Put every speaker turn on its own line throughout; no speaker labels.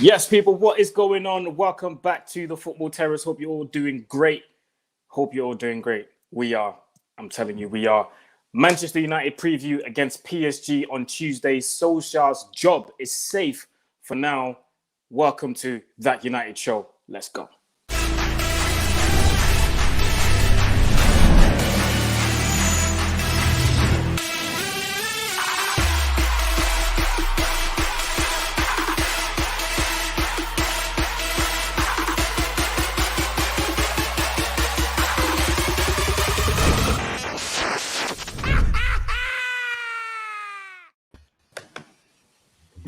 Yes, people, what is going on? Welcome back to the Football Terrace. Hope you're all doing great. We are. I'm telling you, we are. Manchester United preview against PSG on Tuesday. Soslkjaer's job is safe for now. Welcome to That United Show. Let's go.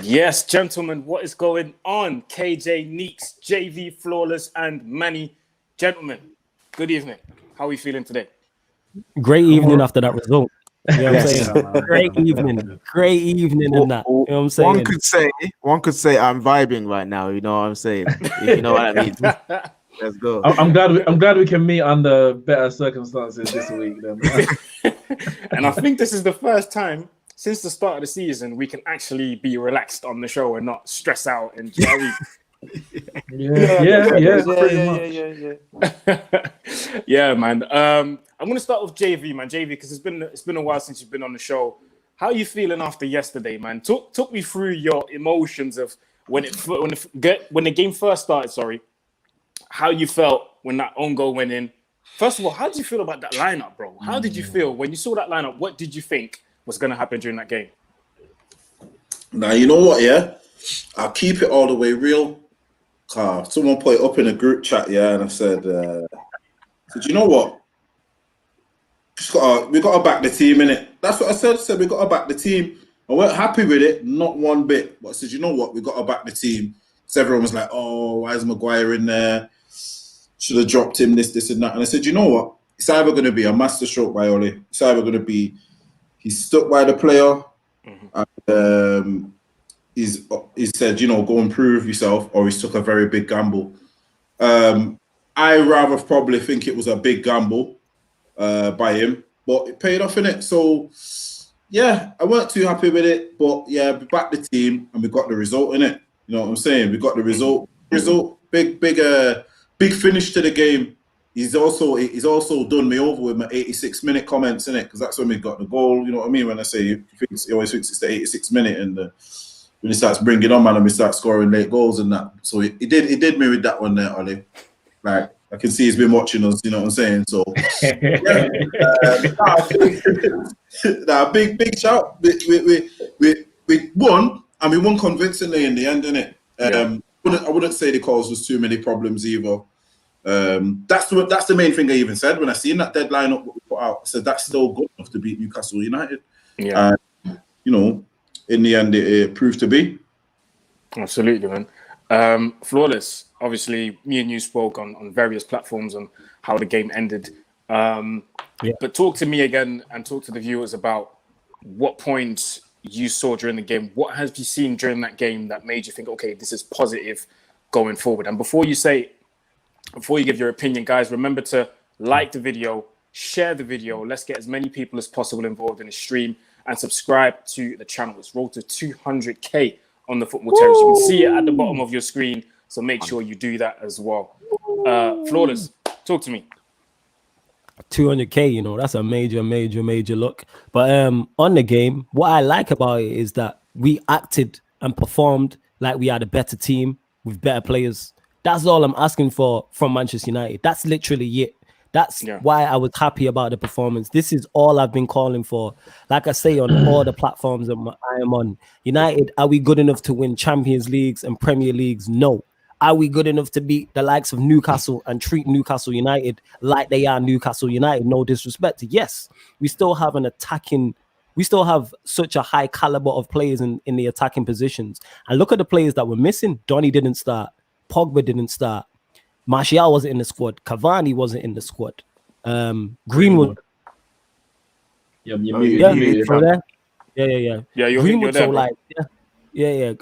Yes, gentlemen, what is going on? KJ, Neeks, JV, Flawless, and Manny. Gentlemen, good evening. How are we feeling today?
Great evening after that result. You know what I'm saying? Great evening in that. You know what I'm saying?
One could say I'm vibing right now. You know what I'm saying? If you know what I mean. Let's go.
I'm glad we can meet under better circumstances this week. Then.
And I think this is the first time since the start of the season we can actually be relaxed on the show and not stress out and yeah, man. I'm gonna start with JV, man. JV, because it's been a while since you've been on the show. How are you feeling after yesterday, man? Talk me through your emotions of when the game first started. Sorry, how you felt when that own goal went in. First of all, how did you feel about that lineup, bro? How did you feel when you saw that lineup? What did you think was going to happen during that game?
Now, you know what, yeah? I'll keep it all the way real. Someone put it up in a group chat, yeah, and I said, you know what? We got to back the team, innit? That's what I said. I said, we got to back the team. I weren't happy with it, not one bit. But I said, you know what? We got to back the team. So everyone was like, oh, why is Maguire in there? Should have dropped him, this, and that. And I said, you know what? It's either going to be a masterstroke by Ole. It's either going to be he's stuck by the player. And, he said, you know, go and prove yourself, or he's took a very big gamble. I rather probably think it was a big gamble by him, but it paid off in it. So, yeah, I weren't too happy with it, but yeah, we backed the team and we got the result in it. You know what I'm saying? We got the result. Big finish to the game. He's also done me over with my 86-minute comments in it, because that's when we got the goal. You know what I mean? When I say he always thinks it's the 86th minute, and when he starts bringing on, man, and we start scoring late goals and that. So he did me with that one there, Ollie. Like, I can see he's been watching us. You know what I'm saying? So big shout. We won, and we won convincingly in the end, innit? I wouldn't say the cause was too many problems either. That's the main thing I even said when I seen that deadline up what we put out. I said that's still good enough to beat Newcastle United. Yeah, you know, in the end it proved to be.
Absolutely, man. Flawless. Obviously, me and you spoke on various platforms on how the game ended. But talk to me again and talk to the viewers about what points you saw during the game. What have you seen during that game that made you think, okay, this is positive going forward? And before you give your opinion, guys, remember to like the video, share the video. Let's get as many people as possible involved in the stream, and subscribe to the channel. It's rolled to 200K on the Football Terrace. You can see it at the bottom of your screen, so make sure you do that as well. Flawless, talk to me.
200K, you know, that's a major look. But on the game, what I like about it is that we acted and performed like we had a better team with better players. That's all I'm asking for from Manchester United. That's literally it. That's why I was happy about the performance. This is all I've been calling for. Like I say on all the platforms that I am on. United, are we good enough to win Champions Leagues and Premier Leagues? No. Are we good enough to beat the likes of Newcastle and treat Newcastle United like they are Newcastle United? No disrespect. Yes, we still have we still have such a high caliber of players in the attacking positions. And look at the players that were missing. Donny didn't start. Pogba didn't start. Martial wasn't in the squad. Cavani wasn't in the squad. Greenwood.
Yeah.
Greenwood, so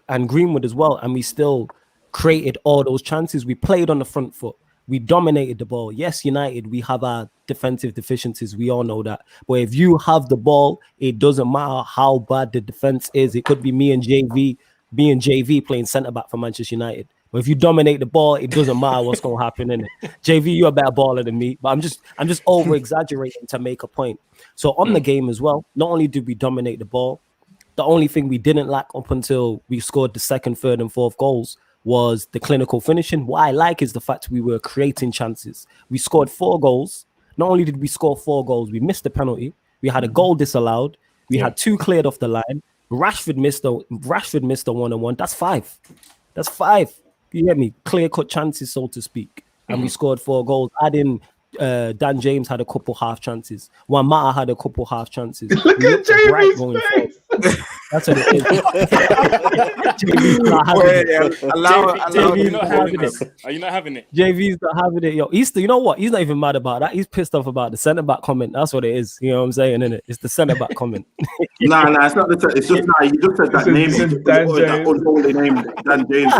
and Greenwood as well. And we still created all those chances. We played on the front foot. We dominated the ball. Yes, United, we have our defensive deficiencies. We all know that. But if you have the ball, it doesn't matter how bad the defense is. It could be me and JV being JV playing centre back for Manchester United. But if you dominate the ball, it doesn't matter what's going to happen in it. JV, you're a better baller than me, but I'm just over exaggerating to make a point. So on the game as well, not only did we dominate the ball, the only thing we didn't lack up until we scored the second, third, and fourth goals was the clinical finishing. What I like is the fact we were creating chances. We scored 4 goals. Not only did we score 4 goals, we missed the penalty. We had a goal disallowed. We had 2 cleared off the line. Rashford missed a 1-on-1. That's 5. That's 5. You get me? Clear-cut chances, so to speak. And we scored 4 goals. Adding Dan James had a couple half chances. Wamata had a couple half chances.
Look at Jamie's face.
That's what it is.
Are you not having it?
JV's not having it. Yo, you know what? He's not even mad about that. He's pissed off about the centre back comment. That's what it is. You know what I'm saying, innit? It's the centre back comment.
Nah, it's not the. It's just you just said that name. That unholy name, Dan James.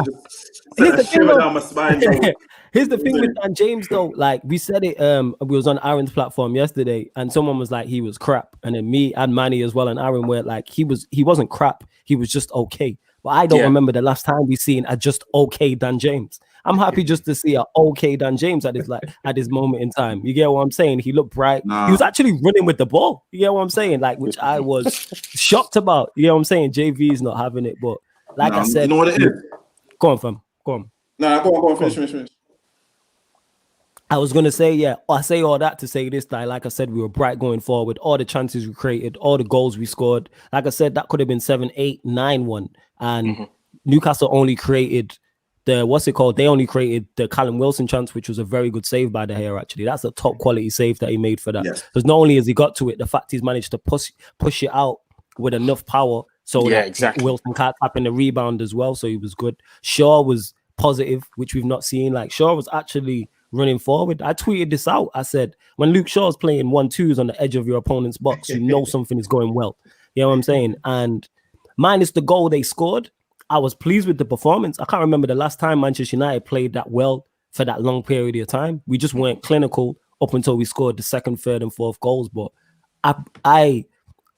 Down my spine.
Here's the thing with Dan James, though. Like, we said it, we was on Aaron's platform yesterday, and someone was like, he was crap. And then me and Manny as well and Aaron were like, he wasn't crap. He was just okay. But I don't remember the last time we seen a just okay Dan James. I'm happy just to see a okay Dan James at his moment in time. You get what I'm saying? He looked bright. Nah. He was actually running with the ball. You get what I'm saying? Like, which I was shocked about. You know what I'm saying? JV is not having it, but like I said,
you know what it is?
Go on, fam. Go on.
Nah, go on. Finish.
I was going to say, I say all that to say this, that, like I said, we were bright going forward. All the chances we created, all the goals we scored. Like I said, that could have been 7-8, 9-1. And Newcastle only created they only created the Callum Wilson chance, which was a very good save by De Gea, actually. That's a top quality save that he made for that. Because not only has he got to it, the fact he's managed to push it out with enough power so that Wilson can't tap in the rebound as well. So he was good. Shaw was positive, which we've not seen. Like, Shaw was actually running forward. I tweeted this out. I said, when Luke Shaw's playing 1-2s on the edge of your opponent's box, you know something is going well. You know what I'm saying? And minus the goal they scored, I was pleased with the performance. I can't remember the last time Manchester United played that well for that long period of time. We just weren't clinical up until we scored the second, third, and fourth goals. But I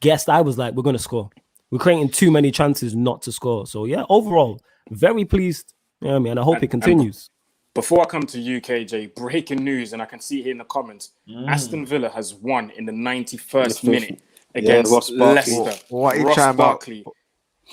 guessed, I was like, we're going to score. We're creating too many chances not to score. So, yeah, overall, very pleased. You know what I mean? And I hope it continues.
Before I come to UKJ, breaking news, and I can see it in the comments, Aston Villa has won in the 91st minute against Leicester. Ross Barkley.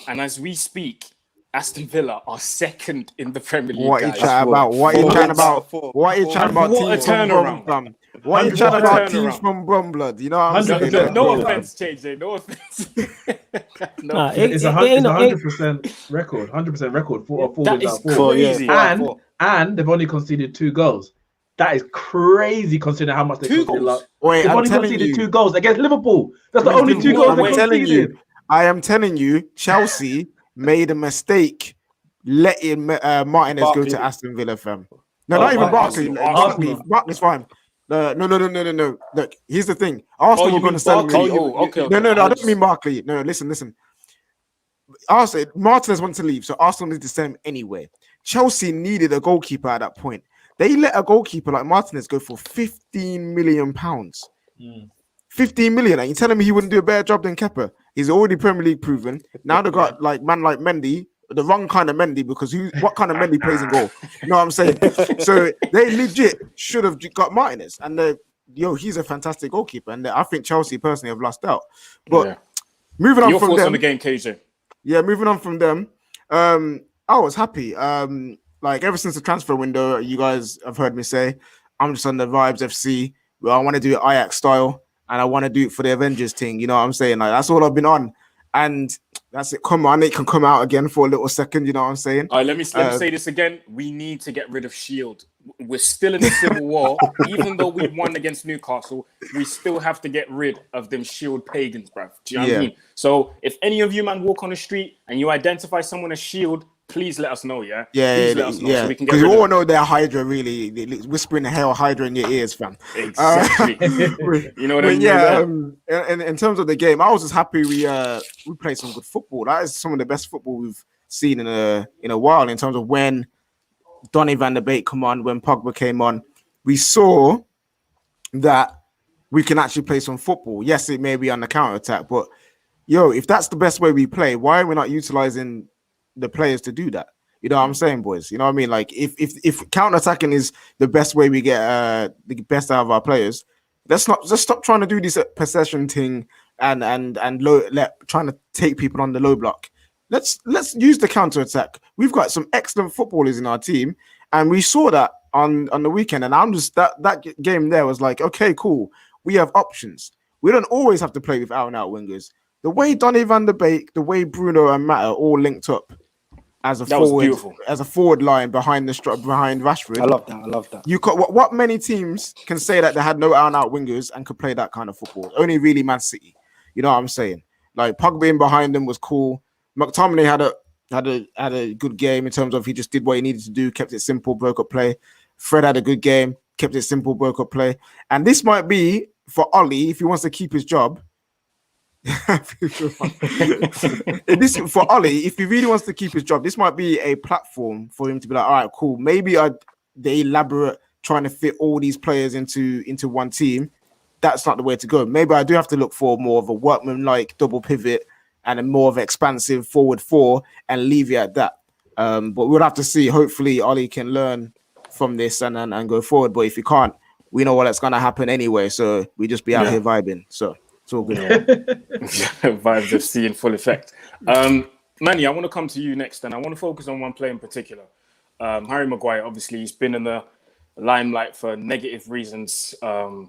And as we speak, Aston Villa are second in the Premier League.
What are you chatting about? What are you chatting about? What are you chatting about? Teams from Brum? What are you chatting about? Teams from Brumblood? You know what I'm saying?
No offense, JJ. No offense.
It's 100% record. 100% record. Four wins out of 4.
Crazy.
And they've only conceded 2 goals. That is crazy considering how much they conceded. They've only conceded 2 goals against Liverpool. That's the only 2 goals they conceded.
I am telling you, Chelsea made a mistake letting Martinez go to Aston Villa, fam. No, not even Barkley. Barkley's fine. No. Look, here's the thing. Arsenal were going to sell him.
Okay.
No, I don't mean Barkley. No, listen. Arsenal, Martinez wants to leave, so Arsenal needs to send him anyway. Chelsea needed a goalkeeper at that point. They let a goalkeeper like Martinez go for £15 million. 15 million. And you telling me he wouldn't do a better job than Kepa? He's already Premier League proven. Now they got like Mendy, the wrong kind of Mendy, because what kind of Mendy plays in goal? You know what I'm saying? So they legit should have got Martinez, and he's a fantastic goalkeeper, and I think Chelsea personally have lost out. But moving on from them,
on the game, KJ.
Yeah, moving on from them, I was happy. Like ever since the transfer window, you guys have heard me say, I'm just on the Vibes FC. Well, I want to do it Ajax style. And I want to do it for the Avengers thing. You know what I'm saying? Like, that's all I've been on. And that's it. Come on, it can come out again for a little second. You know what I'm saying?
All right, let me say this again. We need to get rid of Shield. We're still in the civil war. Even though we won against Newcastle, we still have to get rid of them Shield pagans, bruv. Do you know what I mean? So if any of you, man, walk on the street and you identify someone as Shield, please let us know, yeah?
Yeah.
So we can get
because we all know they're Hydra, really. They're whispering the hell Hydra in your ears, fam.
Exactly. You know what I mean?
In terms of the game, I was just happy we played some good football. That is some of the best football we've seen in a while. In terms of when Donny van der Beek come on, when Pogba came on, we saw that we can actually play some football. Yes, it may be on the counter attack, but if that's the best way we play, why are we not utilizing the players to do that. You know what I'm saying, boys? You know what I mean? Like if counter-attacking is the best way we get the best out of our players, let's stop trying to do this possession thing and trying to take people on the low block. Let's use the counter-attack. We've got some excellent footballers in our team, and we saw that on the weekend. And I'm just that game there was like, okay, cool. We have options. We don't always have to play with out-and-out wingers. The way Donny van der Beek, the way Bruno and Matt are all linked up as a forward line behind Rashford.
I love that.
You what many teams can say that they had no out-and-out wingers and could play that kind of football? Only really Man City. You know what I'm saying? Like Pogba in behind them was cool. McTominay had a good game in terms of he just did what he needed to do, kept it simple, broke up play. Fred had a good game, kept it simple, broke up play. And this might be for Ollie if he wants to keep his job. For Ollie, if he really wants to keep his job, this might be a platform for him to be like, all right, cool. Maybe they elaborate trying to fit all these players into one team. That's not the way to go. Maybe I do have to look for more of a workman-like double pivot and a more of an expansive forward four and leave it at that. But we'll have to see. Hopefully, Ollie can learn from this and go forward. But if he can't, we know what's going to happen anyway. So we just be out here vibing. So it's all good.
Vibes FC in full effect. Manny, I want to come to you next, and I want to focus on one player in particular. Harry Maguire, obviously, he's been in the limelight for negative reasons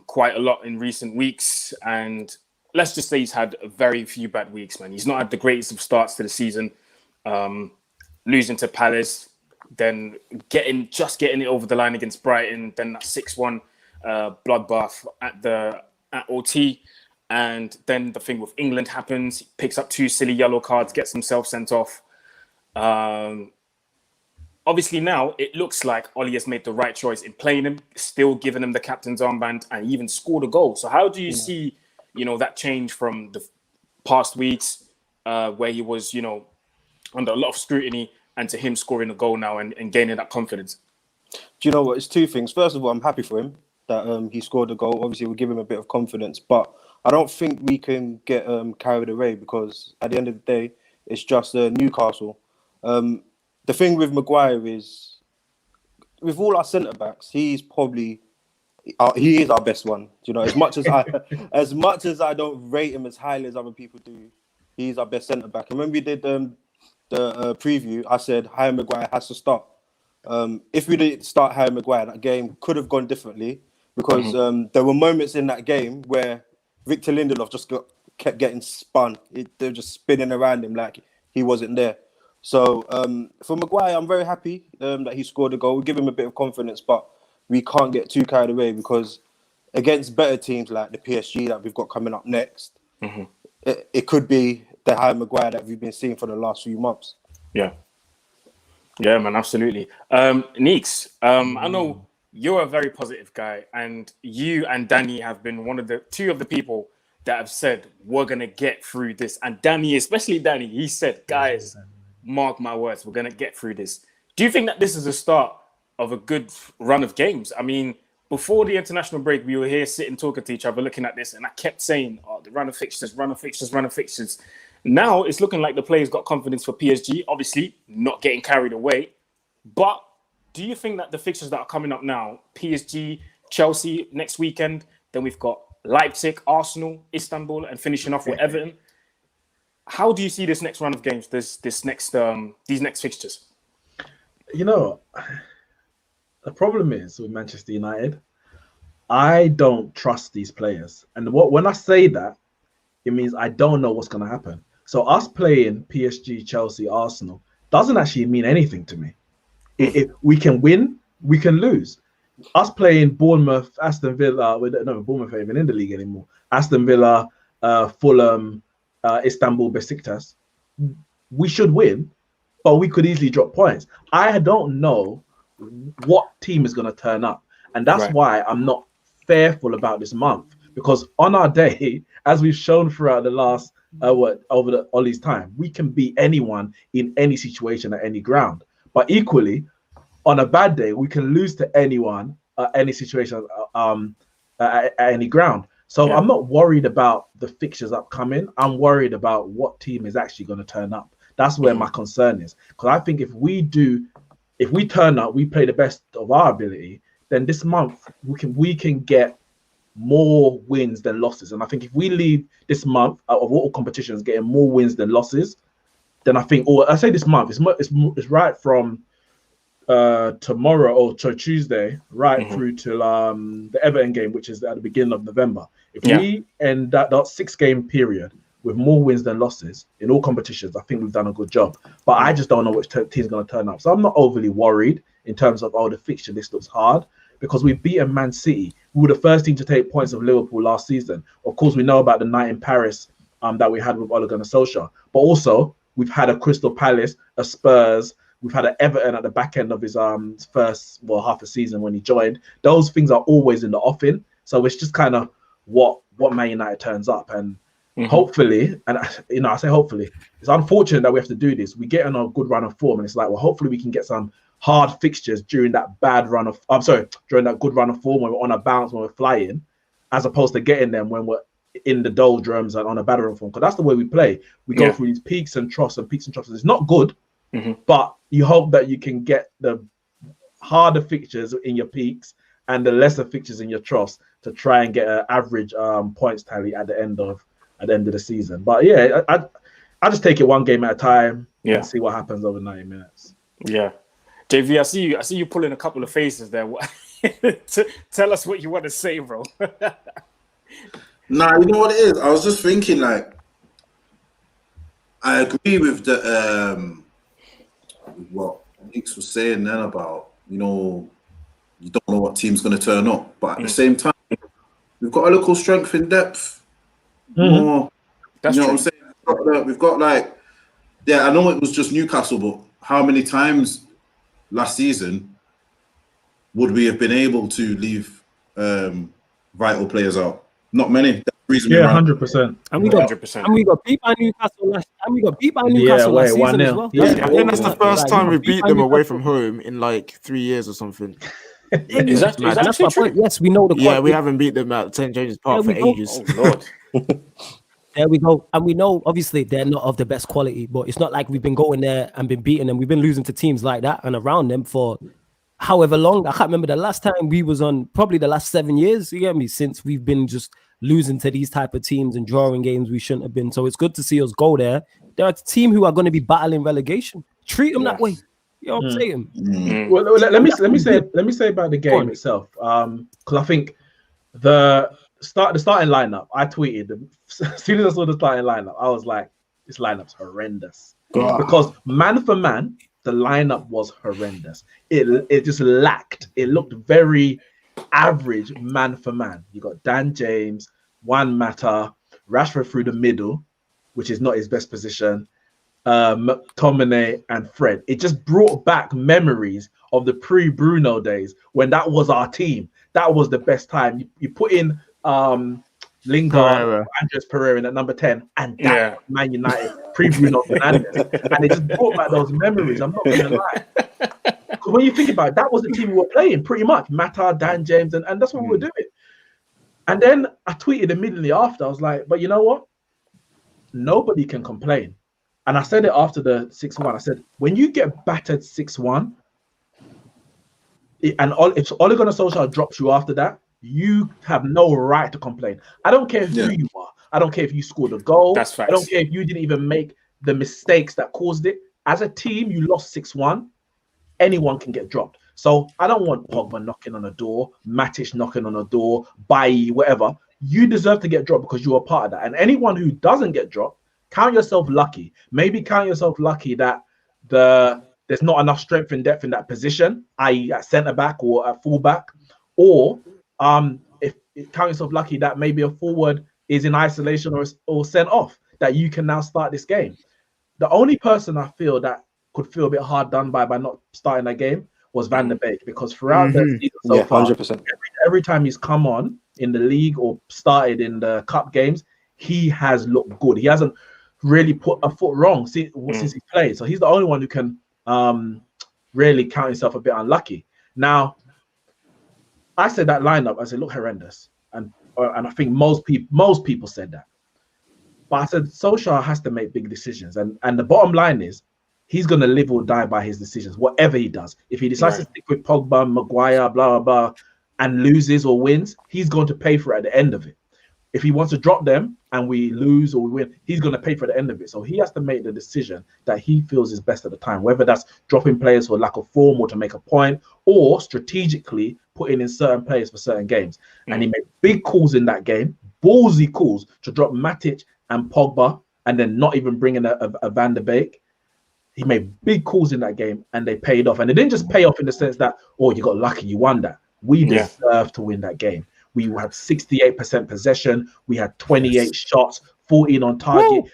quite a lot in recent weeks. And let's just say he's had very few bad weeks, man. He's not had the greatest of starts to the season. Losing to Palace, then getting it over the line against Brighton, then that 6-1 bloodbath at OT. And then the thing with England happens. He picks up 2 silly yellow cards, gets himself sent off. Obviously now it looks like Ollie has made the right choice in playing him, still giving him the captain's armband, and even scored a goal. So how do you see, that change from the past weeks where he was, under a lot of scrutiny, and to him scoring a goal now and gaining that confidence?
Do you know what? It's 2 things. First of all, I'm happy for him that he scored a goal. Obviously, we'll give him a bit of confidence, but I don't think we can get carried away because at the end of the day, it's just Newcastle. The thing with Maguire is, with all our centre backs, he is our best one. As much as I don't rate him as highly as other people do, he's our best centre back. And when we did the preview, I said Harry Maguire has to start. If we didn't start Harry Maguire, that game could have gone differently because there were moments in that game where Victor Lindelof just kept getting spun. They were just spinning around him like he wasn't there. So for Maguire, I'm very happy that he scored a goal. We give him a bit of confidence, but we can't get too carried away because against better teams like the PSG that we've got coming up next, it could be the Harry Maguire that we've been seeing for the last few months.
Yeah, man, absolutely. Neeks, I know you're a very positive guy, and you and Danny have been two of the people that have said we're gonna get through this. And Danny, especially Danny, he said, guys, mark my words, we're gonna get through this. Do you think that this is the start of a good run of games? I mean, before the international break, we were here sitting talking to each other, looking at this, and I kept saying, the run of fixtures. Now it's looking like the players got confidence for PSG, obviously not getting carried away. But do you think that the fixtures that are coming up now, PSG, Chelsea next weekend, then we've got Leipzig, Arsenal, Istanbul, and finishing off with Everton. How do you see this next run of games, these next fixtures?
The problem is with Manchester United, I don't trust these players. And when I say that, it means I don't know what's going to happen. So us playing PSG, Chelsea, Arsenal doesn't actually mean anything to me. If we can win, we can lose. Us playing Bournemouth, Aston Villa, Bournemouth ain't even in the league anymore. Aston Villa, Fulham, Istanbul, Besiktas, we should win, but we could easily drop points. I don't know what team is going to turn up. And that's why I'm not fearful about this month. Because on our day, as we've shown throughout the last, over Ollie's time, we can beat anyone in any situation at any ground. But equally, on a bad day, we can lose to anyone at any situation at any ground. So I'm not worried about the fixtures upcoming. I'm worried about what team is actually going to turn up. That's where my concern is. Because I think if we turn up, we play the best of our ability, then this month we can get more wins than losses. And I think if we leave this month out of all competitions getting more wins than losses, then I think, or I say this month, it's right from tomorrow or to Tuesday right through to the Everton game, which is at the beginning of November. If we end that 6-game period with more wins than losses in all competitions, I think we've done a good job. But I just don't know which team's going to turn up. So I'm not overly worried in terms of, the fixture list looks hard, because we've beaten Man City. We were the first team to take points of Liverpool last season. Of course, we know about the night in Paris that we had with Ole Gunnar Solskjaer. But also, we've had a Crystal Palace, a Spurs, we've had an Everton at the back end of his first half a season when he joined. Those things are always in the offing. So it's just kind of what Man United turns up. And hopefully, and I say hopefully, it's unfortunate that we have to do this. We get on a good run of form, and it's like, well, hopefully we can get some hard fixtures during that during that good run of form, when we're on a bounce, when we're flying, as opposed to getting them when we're in the doldrums and on a bad run of form. Because that's the way we play. We go through these peaks and troughs. It's not good, but you hope that you can get the harder fixtures in your peaks and the lesser fixtures in your troughs to try and get an average points tally at the end of the season. But yeah, I just take it one game at a time and see what happens over 90 minutes.
Yeah. JV, I see you pulling a couple of faces there. Tell us what you want to say, bro.
Nah, you know what it is? I was just thinking, like, I agree with what Nix was saying then about, you don't know what team's going to turn up. But at the same time, we've got a local strength in depth. More,
That's
true.
What
I'm saying? We've got I know it was just Newcastle, but how many times last season would we have been able to leave vital players out? Not many. That's the reason
100%.
And we got
100%.
And we got beat by Newcastle last. And we got beat by Newcastle last season as well.
Yeah, I think that's the first time we beat them away from home in like 3 years or something.
Is that
That's my point. Yes, we know the.
Yeah, we haven't beat them at St James's Park for ages.
Oh Lord.
There we go. And we know, obviously, they're not of the best quality, but it's not like we've been going there and been beating them. We've been losing to teams like that and around them for however long. I can't remember the last time we was on, probably the last 7 years, you get me, since we've been just losing to these type of teams and drawing games we shouldn't have been. So it's good to see us go there. They're a team who are going to be battling relegation. Treat them that way. You know what I'm saying?
Well, let me say about the game itself. Because I think the starting lineup, I tweeted as soon as I saw the starting lineup, I was like, this lineup's horrendous. Because man for man, the lineup was horrendous. It just lacked. It looked very average man for man. You got Dan James, Juan Mata, Rashford through the middle, which is not his best position, McTominay and Fred. It just brought back memories of the pre-Bruno days when that was our team. That was the best time. You put in Lingard, Andres Pereira at number 10, and that Man United pre-Bruno Fernandes. And it just brought back those memories. I'm not going to lie. Because when you think about it, that was the team we were playing pretty much. Mata, Dan James, and that's what we were doing. And then I tweeted immediately after. I was like, but you know what? Nobody can complain. And I said it after the 6-1. I said, when you get battered 6-1, and if Ole Gunnar Solskjaer drops you after that, you have no right to complain. I don't care who you are. I don't care if you scored a goal.
That's facts.
I don't care if you didn't even make the mistakes that caused it. As a team, you lost 6-1. Anyone can get dropped. So I don't want Pogba knocking on a door, Matic knocking on a door, Bailly, whatever. You deserve to get dropped because you are part of that. And anyone who doesn't get dropped, count yourself lucky. Maybe count yourself lucky that there's not enough strength and depth in that position, i.e. at centre back or at full back, or if count yourself lucky that maybe a forward is in isolation or sent off, that you can now start this game. The only person I feel that could feel a bit hard done by not starting that game was Van der Beek, because throughout the season so far, 100%. Every time he's come on in the league or started in the cup games, he has looked good. He hasn't really put a foot wrong since he played. So he's the only one who can really count himself a bit unlucky. Now, I said that lineup, I said, look horrendous, and I think most people said that. But I said Soslkjaer has to make big decisions, and the bottom line is he's going to live or die by his decisions, whatever he does. If he decides to stick with Pogba, Maguire, blah, blah, blah, and loses or wins, he's going to pay for it at the end of it. If he wants to drop them and we lose or we win, he's going to pay for the end of it. So he has to make the decision that he feels is best at the time, whether that's dropping players for lack of form or to make a point, or strategically putting in certain players for certain games. And he made big calls in that game, ballsy calls to drop Matic and Pogba and then not even bring in a Van der Beek. He made big calls in that game and they paid off. And it didn't just pay off in the sense that, oh, you got lucky, you won that. We deserved to win that game. We had 68% possession. We had 28 shots, 14 on target.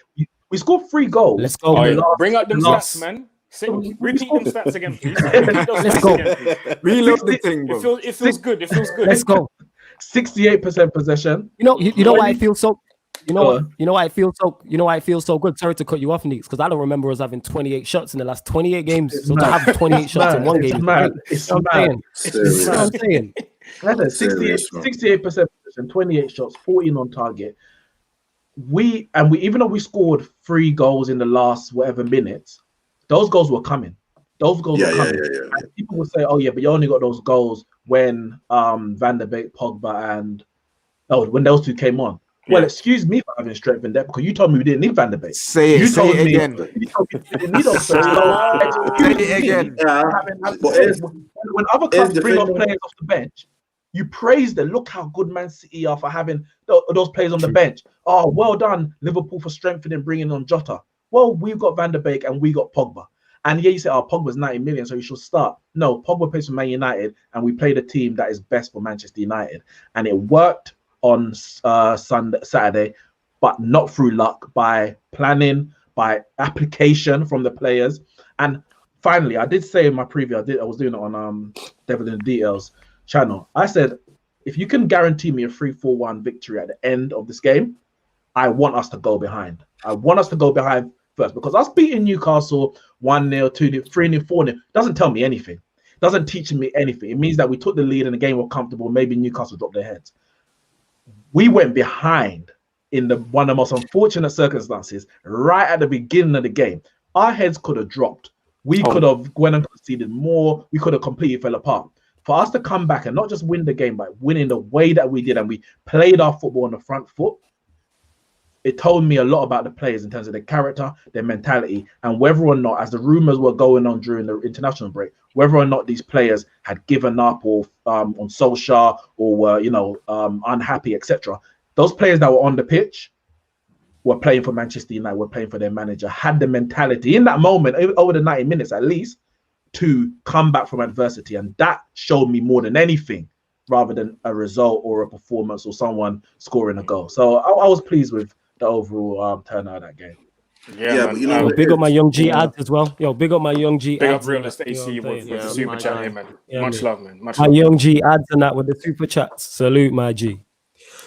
We scored 3 goals.
Let's go.
Bring up them stats, man. Repeat them stats again, please. Let's
go.
Reload the thing, bro.
It feels good. It feels good.
Let's go.
68% possession.
You know why I feel so. You know why I feel so good. Sorry to cut you off, Neeks, because I don't remember us having 28 shots in the last 28 games. So to have 28 shots in one game,
it's mad. It's mad.
It's what I'm saying.
68% possession, 28 shots, 14 on target. We even though we scored 3 goals in the last whatever minutes, those goals were coming. Those goals were coming. And people will say, "Oh yeah, but you only got those goals when Van der Beek, Pogba, and when those 2 came on." Well, excuse me for having strength in depth because you told me we didn't need Van der Beek.
Say it again.
You told me we didn't need those. Say
it again.
When other clubs bring up players off the bench, you praise them. Look how good Man City are for having those players on the bench. Oh, well done, Liverpool, for strengthening, bringing on Jota. Well, we've got Van der Beek and we got Pogba. And yeah, you say, oh, Pogba's 90 million, so you should start. No, Pogba plays for Man United, and we played a team that is best for Manchester United. And it worked on Saturday, but not through luck, by planning, by application from the players. And finally, I did say in my preview, I was doing it on Devil in the Details channel. I said, if you can guarantee me a 3-4-1 victory at the end of this game, I want us to go behind. I want us to go behind first, because us beating Newcastle 1-0, 2-0, 3-0, 4-0 doesn't tell me anything. Doesn't teach me anything. It means that we took the lead and the game was comfortable. Maybe Newcastle dropped their heads. We went behind in one of the most unfortunate circumstances right at the beginning of the game. Our heads could have dropped. We could have went and conceded more. We could have completely fell apart. For us to come back and not just win the game, but winning the way that we did, and we played our football on the front foot, it told me a lot about the players in terms of their character, their mentality, and whether or not, as the rumors were going on during the international break, whether or not these players had given up or on Soslkjaer or were, unhappy, etc. Those players that were on the pitch were playing for Manchester United, were playing for their manager, had the mentality in that moment, over the 90 minutes at least, to come back from adversity. And that showed me more than anything, rather than a result or a performance or someone scoring a goal. So I was pleased with the overall turnout of that game.
Yeah,
but you know,
big up my young G ads as well. Big up my young G
big
ads.
up Realist AC with the super chat here, man. Much love, man. Much
my
love.
young G ads and that with the super chats. Salute, my G.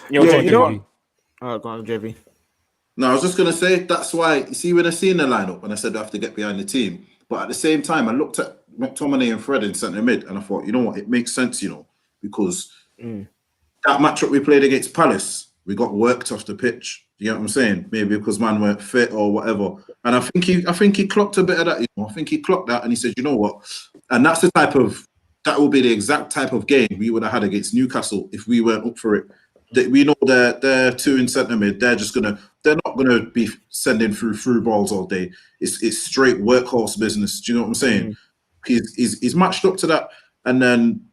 Yo,
Yeah, you know.
JV.
Go on, JV.
No, I was just gonna say that's why you see when I seen the lineup and I said I have to get behind the team, but at the same time I looked at McTominay and Fred in centre mid and I thought, you know what, it makes sense, because that matchup we played against Palace, we got worked off the pitch. You get what I'm saying? Maybe because man weren't fit or whatever. And I think he clocked a bit of that. I think he clocked that and he said, you know what? And that's that will be the exact type of game we would have had against Newcastle if we weren't up for it. We know they're 2 in centre mid. They're not gonna be sending through balls all day. It's straight workhorse business. Do you know what I'm saying? He's matched up to that. And then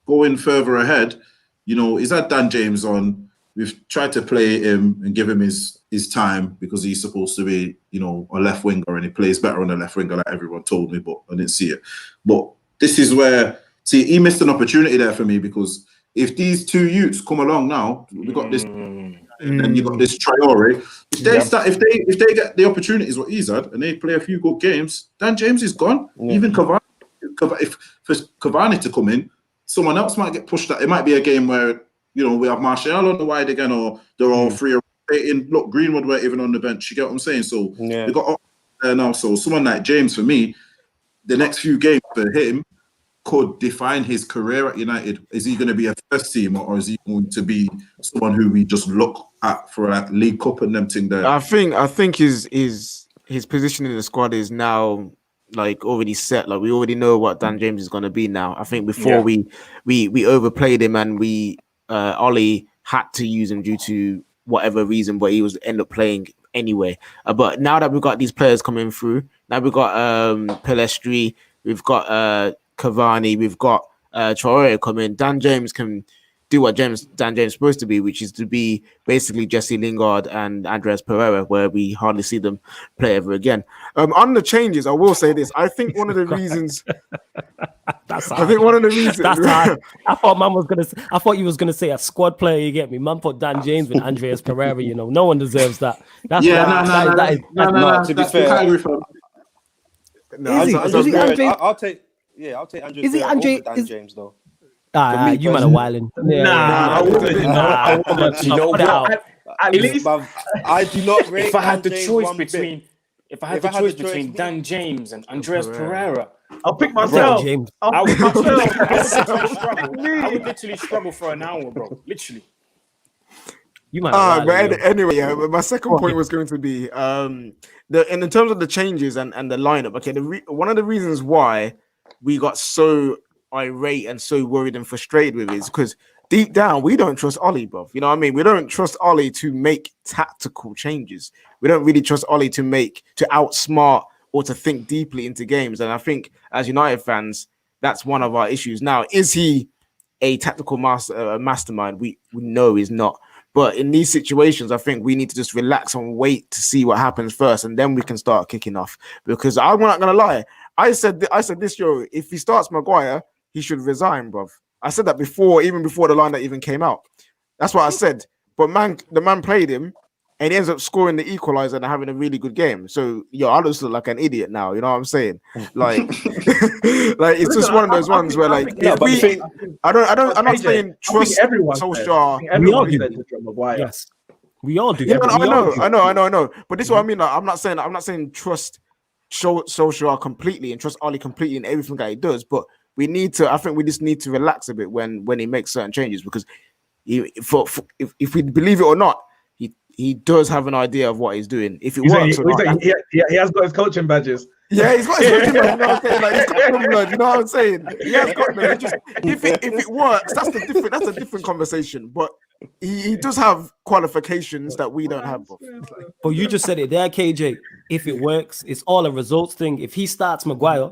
going further ahead, he's had Dan James on. We've tried to play him and give him his time because he's supposed to be, a left winger, and he plays better on the left winger, like everyone told me, but I didn't see it. But this is where, he missed an opportunity there for me, because if these 2 youths come along now, we got this, and then you got this Traore. If they get the opportunities what he's had and they play a few good games, Dan James is gone. Even Cavani, if for Cavani to come in, someone else might get pushed out. It might be a game where we have Martial on the wide again, or they're all 3 rotating. Look, Greenwood weren't even on the bench. You get what I'm saying? So we got there now. So someone like James, for me, the next few games for him could define his career at United? Is he going to be a first team, or is he going to be someone who we just look at for a League Cup and them thing there?
I think his position in the squad is now like already set. Like we already know what Dan James is going to be now. I think before we overplayed him and we Ollie had to use him due to whatever reason, but he was end up playing anyway. But now that we've got these players coming through, now we've got Pelestri, we've got Cavani, we've got Traore coming. Dan James can do what Dan James is supposed to be, which is to be basically Jesse Lingard and Andreas Pereira, where we hardly see them play ever again. On the changes, I will say this. I think one of the reasons.
That's
I think one of the reasons.
That's hard. I thought you was gonna say a squad player. You get me? Man put Dan James with Andreas Pereira. You know, no one deserves that. That's
To be fair, I'll take Andreas.
Is he
Pereira
Andre?
over Dan James though?
You man are wilding.
I wouldn't.
You know what?
At least
I do not rate.
If I had the
Dan James
choice
one
between,
bit.
if I had the choice between Dan James and Andreas Pereira,
I'll pick myself.
James.
I would literally struggle. I would literally struggle for an hour, bro. Literally.
You man.
But anyway, my second point was going to be in terms of the changes and the lineup. Okay, one of the reasons why we got so irate and so worried and frustrated with it is because deep down we don't trust Ollie, bro. You know what I mean? We don't trust Ollie to make tactical changes. We don't really trust Ollie to outsmart or to think deeply into games. And I think as United fans, that's one of our issues. Now, is he a tactical mastermind? We know he's not. But in these situations, I think we need to just relax and wait to see what happens first, and then we can start kicking off. Because I'm not gonna lie, I said this, if he starts Maguire, he should resign, bruv. I said that even before the line that even came out. That's what I said. But the man played him, and he ends up scoring the equalizer and having a really good game. So, I just look like an idiot now. You know what I'm saying? Like, like it's just one of those ones where, like, I'm not saying trust Soslkjaer.
We all do. Yes, we all do.
Yeah, I know. But this is what I mean. Like, I'm not saying trust Soslkjaer completely and trust Ollie completely in everything that he does. But I think we just need to relax a bit when he makes certain changes, because if we believe it or not, he does have an idea of what he's doing. If it works,
he has got his coaching badges.
Yeah, he's got his coaching badges. Like, he's got them, blood, you know what I'm saying? He has got them. If it works, that's a different conversation. But he does have qualifications that we don't have.
But you just said it there, KJ. If it works, it's all a results thing. If he starts Maguire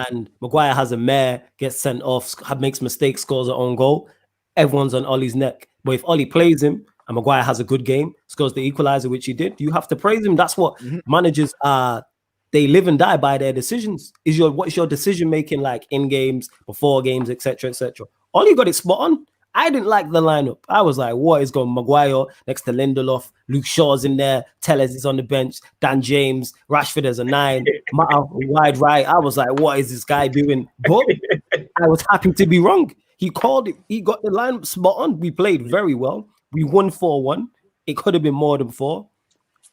and Maguire has a mare, gets sent off, makes mistakes, scores an own goal, everyone's on Ollie's neck. But if Ollie plays him and Maguire has a good game, scores the equalizer, which he did, you have to praise him. That's what managers are. They live and die by their decisions. What's your decision making like in games, before games, etc., etc. Ollie got it spot on. I didn't like the lineup. I was like, what is going Maguire next to Lindelof, Luke Shaw's in there, Tellez is on the bench, Dan James, Rashford as a 9, Mata wide right. I was like, what is this guy doing? But I was happy to be wrong. He called it. He got the lineup spot on. We played very well. We won 4-1. It could have been more than 4.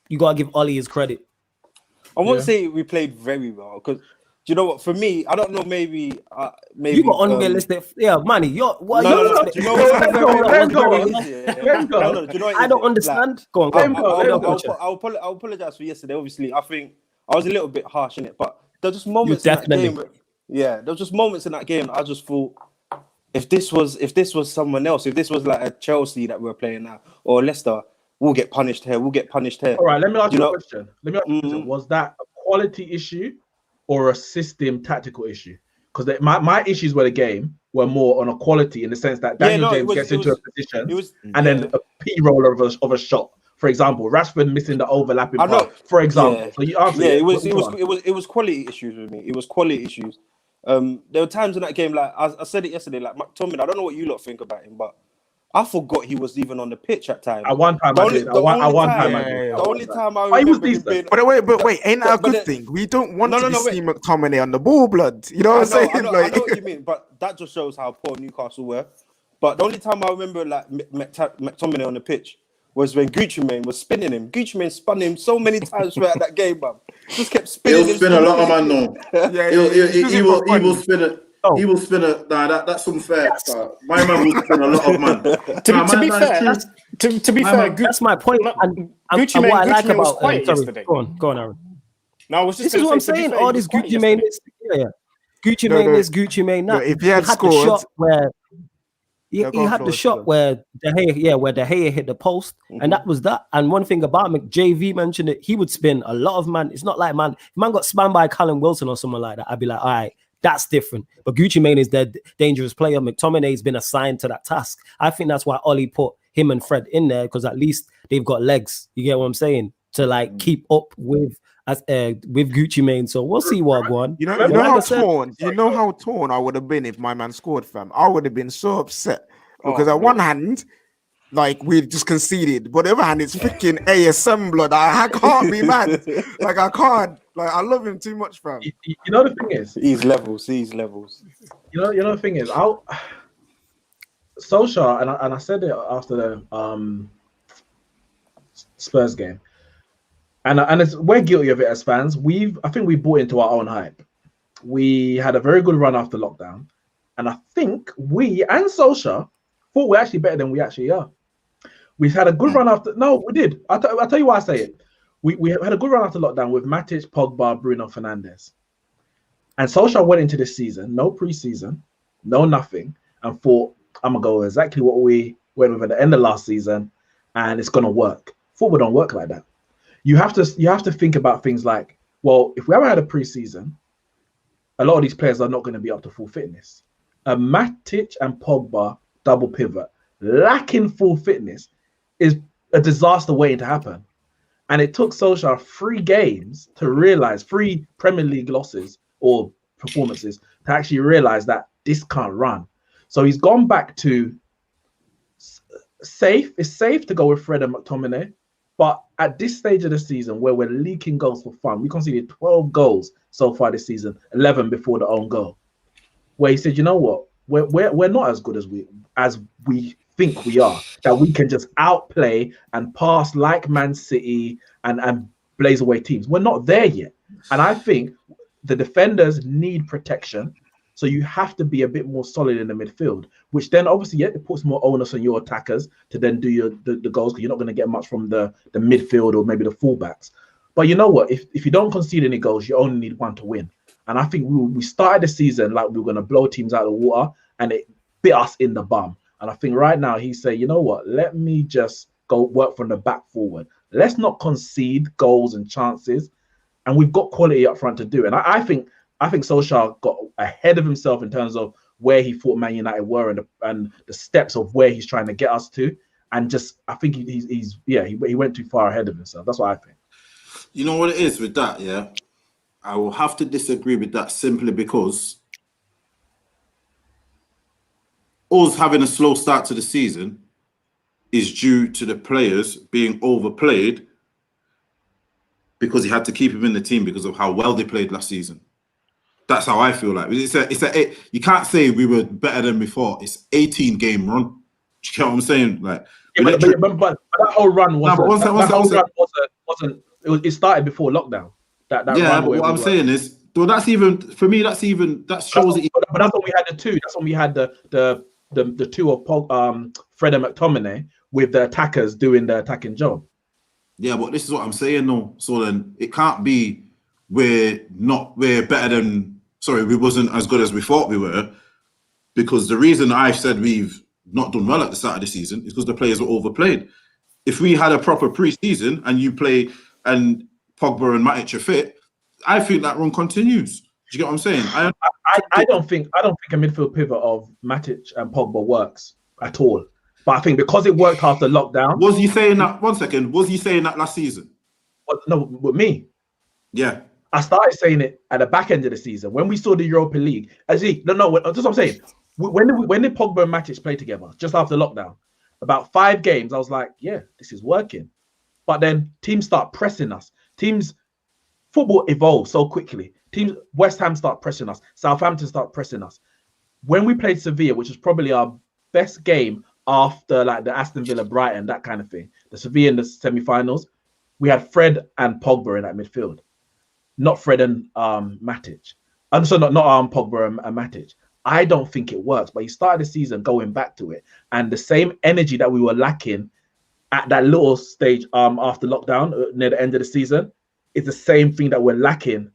You got to give Ollie his credit.
I won't say we played very well, because do you know what? For me, I don't know. Maybe
you got unrealistic. Manny. You're what?
No. Do you know what?
I don't understand. Go on.
I'll apologize for yesterday. Obviously, I think I was a little bit harsh in it, but there's just moments in that game. There was just moments in that game. I just thought, if this was someone else, if this was like a Chelsea that we're playing now, or Leicester, we'll get punished here.
All right, let me ask you a question. Was that a quality issue or a system tactical issue? Because my issues with the game were more on a quality, in the sense that Daniel James gets into a position and then a P-roller of a shot. For example, Rashford missing the overlapping part, for example. So you answered
it was quality issues with me. It was quality issues. There were times in that game, like I said it yesterday, like Tommy, I don't know what you lot think about him, but I forgot he was even on the pitch at times.
At one time, I did. The
only time I remember him being...
But wait, ain't that a good thing? We don't want to see McTominay on the ball, blood. You know what I'm saying?
I know what you mean, but that just shows how poor Newcastle were. But the only time I remember like McTominay on the pitch was when Gucci Mane was spinning him. Gucci Mane spun him so many times throughout that game, man. Just kept spinning him.
He'll spin a lot of man, no. He will spin it. He will spin a that's unfair. My man will spin a lot of man.
To be fair, to be fair,
that's my point. And what I like about
yesterday.
Go on, Aaron.
No, I was just
this is what I'm saying. All this Gucci Mane is Gucci Mane this, Gucci Mane that.
If he had scored,
the shot where he had the shot where De Gea hit the post, and that was that. And one thing about him, JV mentioned it, he would spin a lot of man. It's not like man got spammed by Callum Wilson or someone like that. I'd be like, all right, that's different. But Gucci Mane is the dangerous player. McTominay's been assigned to that task. I think that's why Ollie put him and Fred in there, because at least they've got legs. You get what I'm saying? To like keep up with Gucci Mane. So we'll see what go on.
You know how torn I would have been if my man scored, fam. I would have been so upset because at one hand, like we just conceded, but the other hand, it's freaking ASM blood. I can't be mad. Like I can't. Like I love him too much, fam.
You know the thing is,
he's levels.
You know the thing is, Soslkjaer, and I said it after the Spurs game. And we're guilty of it as fans. I think we bought into our own hype. We had a very good run after lockdown, and I think we and Soslkjaer thought we're actually better than we actually are. We've had a good run after. No, we did. I'll tell you why I say it. We had a good run after lockdown with Matic, Pogba, Bruno Fernandes, and Soslkjaer went into this season, no preseason, no nothing, and thought I'm gonna go exactly what we went with at the end of last season, and it's gonna work. Football don't work like that. You have to think about things like, well, if we haven't had a preseason, a lot of these players are not going to be up to full fitness. A Matic and Pogba double pivot lacking full fitness is a disaster waiting to happen. And it took Soslkjaer 3 games to realize, 3 Premier League losses or performances to actually realize that this can't run. So he's gone back to safe. It's safe to go with Fred and McTominay. But at this stage of the season, where we're leaking goals for fun, we conceded 12 goals so far this season, 11 before the own goal. Where he said, you know what, we're not as good as we think we are. That we can just outplay and pass like Man City and blaze away teams. We're not there yet, and I think the defenders need protection. So you have to be a bit more solid in the midfield, which then obviously it puts more onus on your attackers to then do the goals, because you're not going to get much from the midfield or maybe the fullbacks. But you know what? If you don't concede any goals, you only need 1 to win. And I think we started the season like we were going to blow teams out of the water, and it bit us in the bum. And I think right now he's saying, you know what? Let me just go work from the back forward. Let's not concede goals and chances. And we've got quality up front to do. And I think Soslkjaer got ahead of himself in terms of where he thought Man United were and the steps of where he's trying to get us to. And just, I think he went too far ahead of himself. That's what I think.
You know what it is with that, yeah? I will have to disagree with that simply because us having a slow start to the season is due to the players being overplayed because he had to keep him in the team because of how well they played last season. That's how I feel like. You can't say we were better than before. It's 18-game run. Do you get what I'm saying? Like,
but that whole run wasn't. It started before lockdown. That run.
But what I'm saying is, though, that shows it.
But that's when we had the 2. That's when we had the 2 of Fred and McTominay with the attackers doing the attacking job.
Yeah, but this is what I'm saying, though. So then it can't be we wasn't as good as we thought we were, because the reason I said we've not done well at the start of the season is because the players were overplayed. If we had a proper pre-season and you play and Pogba and Matic are fit, I think that run continues. Do you get what I'm saying?
I don't think a midfield pivot of Matic and Pogba works at all. But I think because it worked after lockdown.
Was he saying that? 1 second. Was he saying that last season?
No, with me.
Yeah.
I started saying it at the back end of the season when we saw the Europa League. That's what I'm saying. When did Pogba and Matic play together? Just after lockdown, about 5 games. I was like, yeah, this is working. But then teams start pressing us. Football evolves so quickly. West Ham start pressing us. Southampton start pressing us. When we played Sevilla, which was probably our best game after like the Aston Villa, Brighton, that kind of thing, the Sevilla in the semi-finals, we had Fred and Pogba in that midfield. Not Fred and Matic. I'm sorry, not Pogba and Matic. I don't think it works. But he started the season going back to it, and the same energy that we were lacking at that little stage after lockdown near the end of the season is the same thing that we're lacking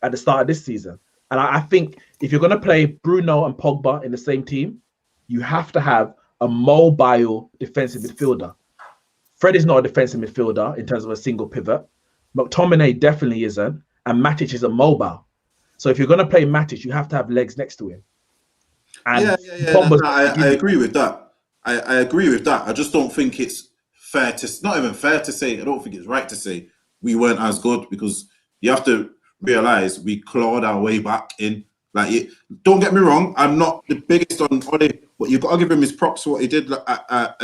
at the start of this season. And I think if you're going to play Bruno and Pogba in the same team, you have to have a mobile defensive midfielder. Fred is not a defensive midfielder in terms of a single pivot. McTominay definitely isn't, and Matic is a mobile. So if you're going to play Matic, you have to have legs next to him. And
I agree with that. I agree with that. I just don't think it's fair to, not even fair to say, I don't think it's right to say we weren't as good, because you have to realize we clawed our way back in. Like, don't get me wrong, I'm not the biggest on Ole, but you've got to give him his props for what he did at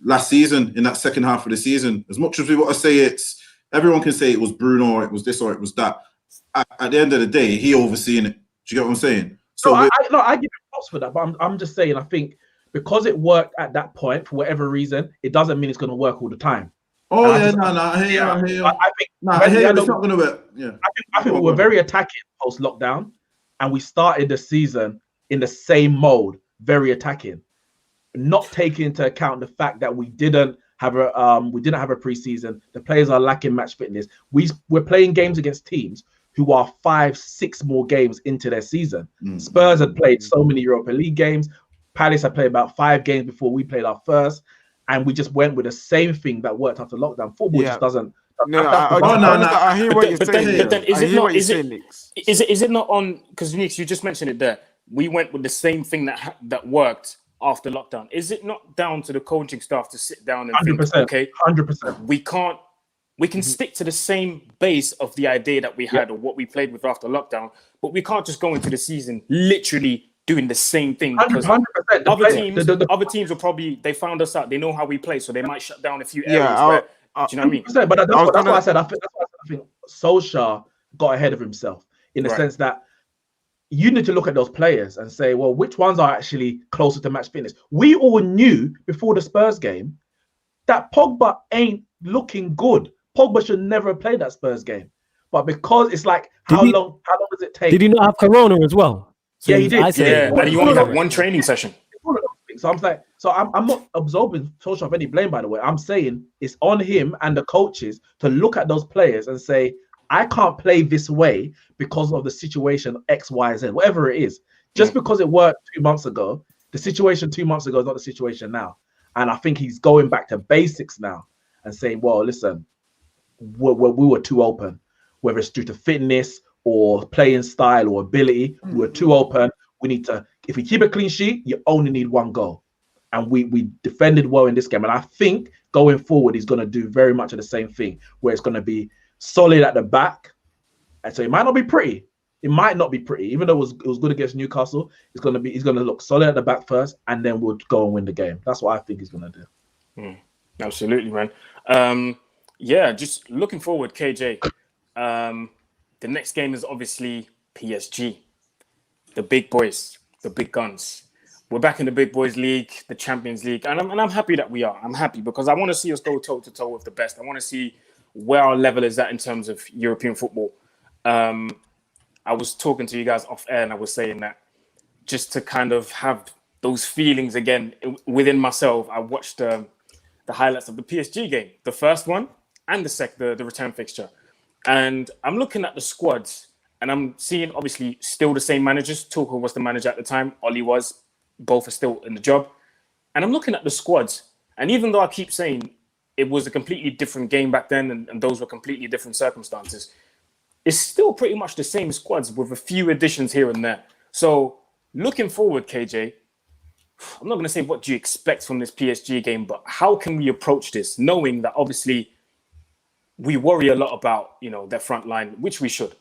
last season, in that second half of the season. As much as we want to say everyone can say it was Bruno, or it was this, or it was that. At the end of the day, he overseeing it. Do you get what I'm saying? So
I give him props for that, but I'm just saying, I think because it worked at that point for whatever reason, it doesn't mean it's going to work all the time.
Oh, I hear you. I hear you. It's not going to work. Yeah.
I think we were very attacking post lockdown, and we started the season in the same mode, very attacking, not taking into account the fact that we didn't have a preseason. The players are lacking match fitness. We're playing games against teams who are 5-6 more games into their season. Spurs had played so many Europa League games. Palace had played about 5 games before we played our first, and we just went with the same thing that worked after lockdown. Football just doesn't.
I hear what you're saying.
But then is it not on? Because Nick, you just mentioned it there. We went with the same thing that worked after lockdown. Is it not down to the coaching staff to sit down and
100%,
think, okay,
100%.
We can stick to the same base of the idea that we had or what we played with after lockdown, but we can't just go into the season literally doing the same thing, because
100%.
Other teams will probably, they found us out, they know how we play, so they might shut down a few areas. Do you know what I mean?
But that's why I said I think Soslkjaer got ahead of himself in the sense that you need to look at those players and say, well, which ones are actually closer to match fitness? We all knew before the Spurs game that Pogba ain't looking good. Pogba should never have played that Spurs game. But because it's like, how long does it take?
Did he not have Corona as well?
So he did.
But he only had one training session.
So I'm like, I'm not absolving Soslkjaer of any blame, by the way. I'm saying it's on him and the coaches to look at those players and say, I can't play this way because of the situation X, Y, Z, whatever it is. Just because it worked 2 months ago, the situation 2 months ago is not the situation now. And I think he's going back to basics now and saying, well, listen, we were too open, whether it's due to fitness or playing style or ability. We were too open. We need to, if we keep a clean sheet, you only need one goal. And we defended well in this game. And I think going forward, he's going to do very much of the same thing, where it's going to be solid at the back. And so it might not be pretty. It might not be pretty, even though it was good against Newcastle. He's going to look solid at the back first, and then we'll go and win the game. That's what I think he's going to do.
Absolutely, man. Just looking forward, KJ. The next game is obviously PSG, the big boys, the big guns. We're back in the big boys league, the Champions League, and I'm happy that we are. I'm happy because I want to see us go toe to toe with the best. I want to see where our level is at in terms of European football. I was talking to you guys off air, and I was saying that just to kind of have those feelings again within myself, I watched the highlights of the PSG game, the first one and the return fixture. And I'm looking at the squads, and I'm seeing obviously still the same managers. Tuchel was the manager at the time. Oli was. Both are still in the job. And I'm looking at the squads, and even though I keep saying it was a completely different game back then, and those were completely different circumstances, it's still pretty much the same squads with a few additions here and there. So looking forward, KJ, I'm not going to say what do you expect from this PSG game, but how can we approach this, knowing that obviously we worry a lot about, their front line, which we should.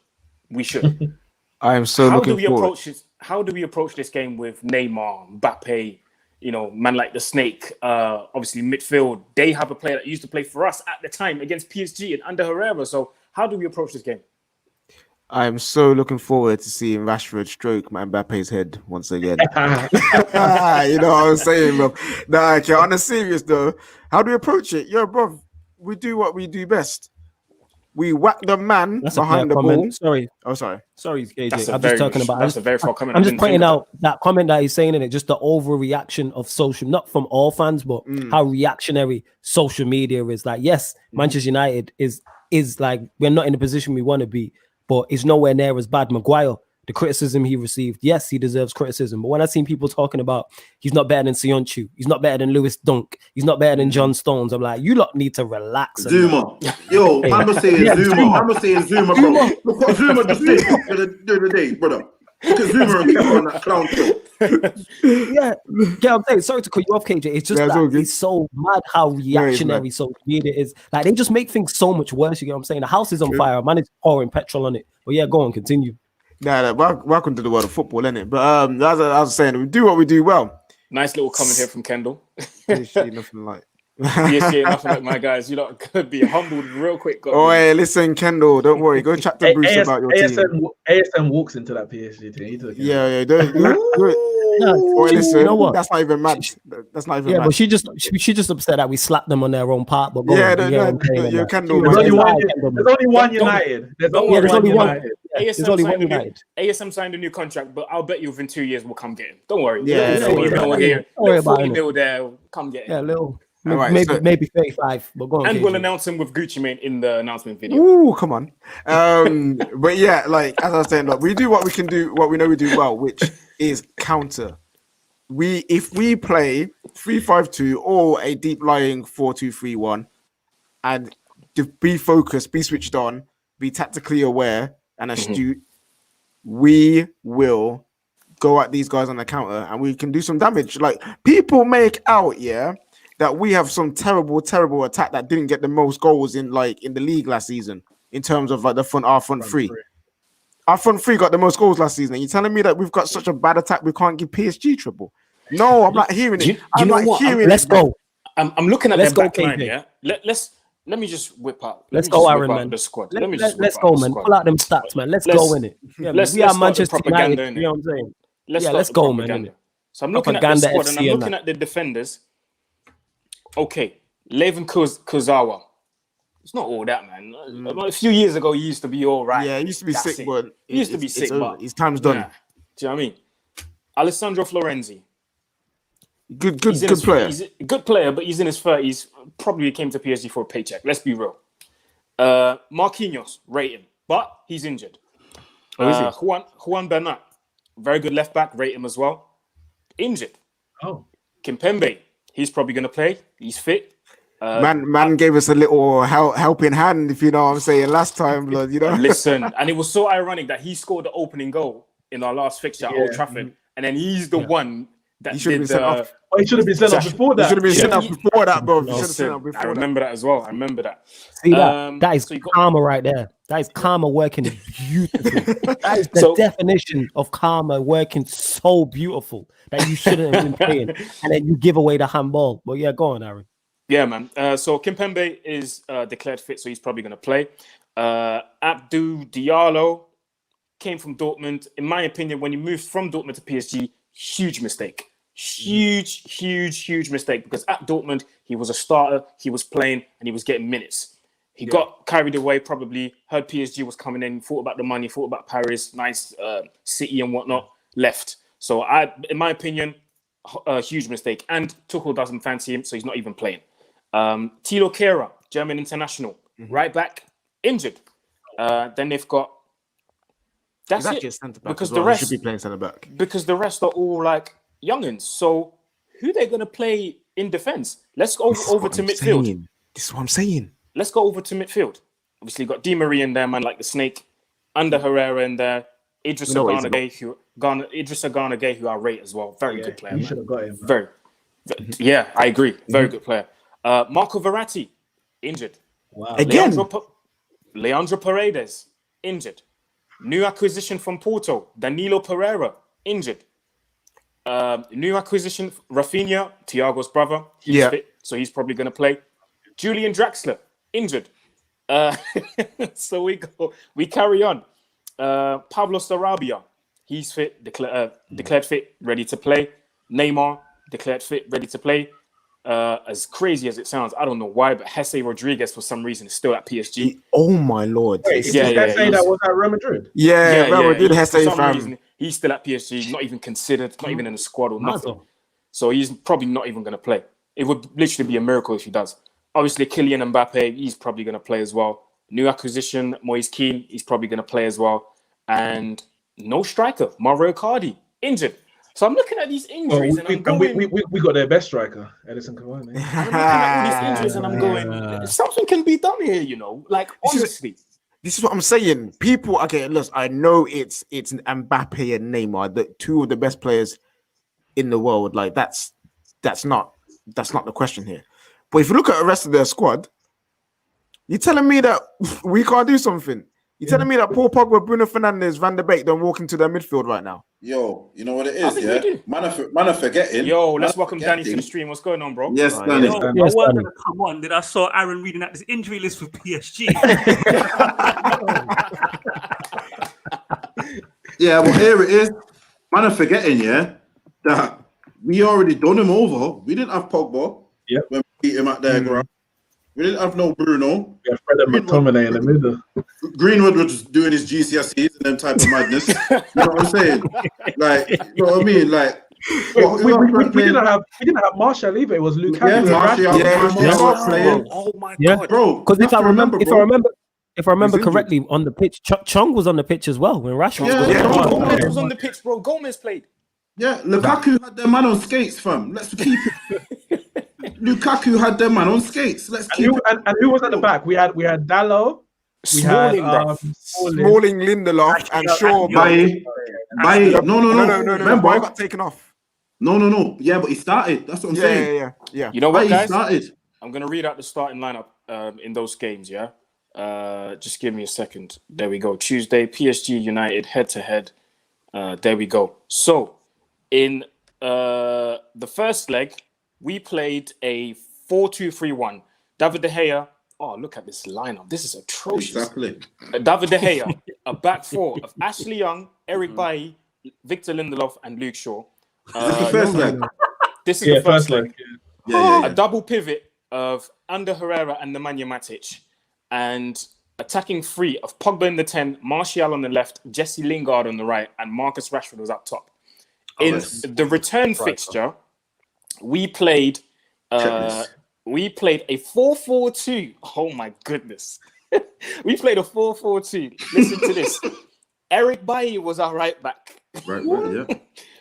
I am so looking forward.
How do we approach this game with Neymar, Mbappe, man like the Snake, obviously midfield? They have a player that used to play for us at the time against PSG and under Herrera. So how do we approach this game?
I'm so looking forward to seeing Rashford stroke Mbappe's head once again. You know what I'm saying, bro? Nah, on a serious though, how do we approach it? Bro, we do what we do best. We whack the man
That's a fair
behind the
comment.
ball.
Sorry,
Sorry.
KJ.
That's
I'm just talking about.
That's a very fair comment.
I'm
I
just
didn't
pointing
think of
out that comment that he's saying in it, just the overreaction of social, not from all fans, but how reactionary social media is. Like, yes, Manchester United is like, we're not in the position we want to be, but it's nowhere near as bad. Maguire, the criticism he received, yes, he deserves criticism. But when I seen people talking about he's not better than Sionchu, he's not better than Lewis Dunk, he's not better than John Stones, I'm like, you lot need to relax.
Zuma. Yo, man was saying Zuma. Man was saying Zuma, bro. Look what Zuma just did the other day, brother. Look at Zuma and Kepa on that clown show.
Yeah, I'm saying, sorry to cut you off, KJ. It's just that it's so mad how reactionary social media is. Like, they just make things so much worse. You get what I'm saying? The house is on fire. Man is pouring petrol on it. But yeah, go on, continue.
Welcome to the world of football, innit? But as I was saying, we do what we do well.
Nice little comment here from Kendall.
PSG, nothing like.
PSG, nothing like my guys. You lot could be humbled real quick.
Hey, listen, Kendall, don't worry. Go chat to Bruce about your team.
ASM walks into that PSG team.
Yeah. Listen, you know what? That's not even mad. That's not even mad.
But she just upset that we slapped them on their own part. But
Kendall.
There's only one United. There's only one United.
ASM signed a new contract, but I'll bet you within 2 years we'll come get him. Don't worry.
Don't
worry about it. 40 mil there, come get him.
Yeah, little. Maybe 35, but go on.
And we'll announce him with Gucci Mane in the announcement video.
Ooh, come on. But yeah, like as I was saying, look, we do what we can do, what we know we do well, which is counter. If we play 3-5-2 or a deep lying 4-2-3-1, and to be focused, be switched on, be tactically aware and astute, we will go at these guys on the counter and we can do some damage. Like, people make out, that we have some terrible attack that didn't get the most goals in the league last season in terms of like our front three. Our front three got the most goals last season. Are you telling me that we've got such a bad attack we can't give PSG trouble? No, I'm not hearing it.
Let's go.
I'm looking at their back line, yeah. Let me just whip out.
Let's go, Aaron, man.
The squad.
Let's go, man. Pull out them stats, man. Let's go in it. We are Manchester United. You know what I'm saying? Let's go, man.
So I'm looking at the squad and I'm looking at the defenders. Okay, Levin Kurzawa. It's not all that, man. A few years ago, he used to be all right.
Yeah, he used to be sick, but his time's done.
Nah. Do you know what I mean? Alessandro Florenzi.
Good player.
He's a good player, but he's in his 30s. Probably came to PSG for a paycheck. Let's be real. Marquinhos, rate him, but he's injured. Juan Bernat, very good left back, rate him as well. Injured. Kimpembe, he's probably going to play. He's fit.
Man gave us a little helping hand, if you know what I'm saying, last time, blood, you know.
Listen, and it was so ironic that he scored the opening goal in our last fixture at Old Trafford, and then he's the one that
he should have been sent off.
He should have been sent off before that.
He should have been sent off before that, bro.
I remember that as well. I remember that.
See that? That is karma right there. That is karma working beautifully. That is the definition of karma working so beautiful that you shouldn't have been playing, and then you give away the handball. But yeah, go on, Aaron.
Yeah, man. So Kimpembe is declared fit, so he's probably going to play. Abdou Diallo came from Dortmund. In my opinion, when he moved from Dortmund to PSG, huge mistake. Huge mistake, because at Dortmund, he was a starter, he was playing, and he was getting minutes. He got carried away, probably heard PSG was coming in, thought about the money, thought about Paris, nice city and whatnot, left. So in my opinion, a huge mistake. And Tuchel doesn't fancy him, so he's not even playing. Thilo Kehrer, German international, right back, injured. Then they've got that's it. Because the rest
should be playing centre back.
Because the rest are all like youngins. So who they're gonna play in defense? Let's go over to midfield.
This is what I'm saying.
Let's go over to midfield. Obviously, got Di Maria in there, man, like the snake. Under Herrera in there. Idrissa Gana Gueye, who I rate as well. Very good player.
You should have got him.
Yeah, I agree. Very good player. Marco Verratti, injured.
Wow.
Again.
Leandro Paredes, injured. New acquisition from Porto, Danilo Pereira, injured. New acquisition, Rafinha, Thiago's brother. He's fit, so he's probably going to play. Julian Draxler, injured. So we carry on. Pablo Sarabia, he's fit, declared fit, ready to play. Neymar, declared fit, ready to play. as crazy as it sounds, I don't know why, but Jesse Rodriguez for some reason is still at PSG.
Oh my lord!
Wait, is
Yeah,
this
yeah,
guy saying
he's-
that was at Real Madrid?
Yeah, Real Madrid has
for
say
some
fam.
reason he's still at PSG, not even considered, not even in the squad or nothing.
Mazo.
So he's probably not even going to play. It would literally be a miracle if he does. Obviously, Kylian Mbappe, he's probably going to play as well. New acquisition, Moise Kean, he's probably going to play as well. And no striker, Mauro Icardi, injured. So I'm looking at these injuries and I'm going...
we got their best striker, Edison Cavani.
I'm looking at all these injuries and I'm going, something can be done here, you know? Like, honestly.
This is what I'm saying. People, okay, look, I know it's Mbappe and Neymar, the two of the best players in the world. Like that's not the question here. But if you look at the rest of their squad, you're telling me that we can't do something. You're telling me that Paul Pogba, Bruno Fernandes, Van der Beek don't walk into their midfield right now.
Yo, you know what it
I
is,
think
yeah?
we do.
Man are forgetting.
Yo, let's welcome
forgetting.
Danny to the stream. What's going on, bro?
Yes, Danny.
Yo, I
Yes,
wasn't
Danny.
gonna come on. Did I saw Aaron reading out this injury list for PSG?
Yeah, well, here it is. Man are forgetting, yeah, that we already done him over. We didn't have Pogba
Yep.
when we beat him at their ground. We didn't have no Bruno.
Yeah, Fred and McTominay in the middle.
Greenwood was just doing his GCSEs and them type of madness. You know what I'm saying? Like, you know what I mean? Like,
We didn't have Martial either. It was Lukaku.
Yeah,
and
Martial.
Rashford.
Yeah,
Martial was playing.
Oh my
Yeah.
God.
Bro,
Because
you
if
have to
I remember
He's injured.
correctly, on the pitch, Chung was on the pitch as well when Rashford
Yeah,
was
yeah.
on the pitch.
Gomez was on the pitch, bro. Gomez played.
Yeah, Lukaku had their man on skates, fam. Let's keep it. Lukaku had their man on skates. Let's
And
keep
who,
it.
and who was at the back? We had Dallo. We
Smalling,
had
bro.
Smalling, Lindelof, and Shaw.
Bailly. No.
No.
Remember?
Bailly got taken off.
No. Yeah, but he started. That's what I'm saying.
Yeah.
You know what,
Bailly
guys?
started.
I'm going to read out the starting lineup in those games, yeah? Just give me a second. There we go. Tuesday, PSG United head-to-head. There we go. So, in the first leg, we played a 4-2-3-1. David De Gea. Oh, look at this lineup. This is atrocious.
Exactly.
David De Gea, a back four of Ashley Young, Eric Bailly, Victor Lindelof, and Luke Shaw.
That's the first leg.
This is the first leg.
Yeah.
A double pivot of Ander Herrera and Nemanja Matic. And attacking three of Pogba in the 10, Martial on the left, Jesse Lingard on the right, and Marcus Rashford was up top. In the return fixture, we played a 4-4-2. Oh my goodness. We played a 4-4-2. Listen to this. Eric Bailly was our right back.
Right, yeah.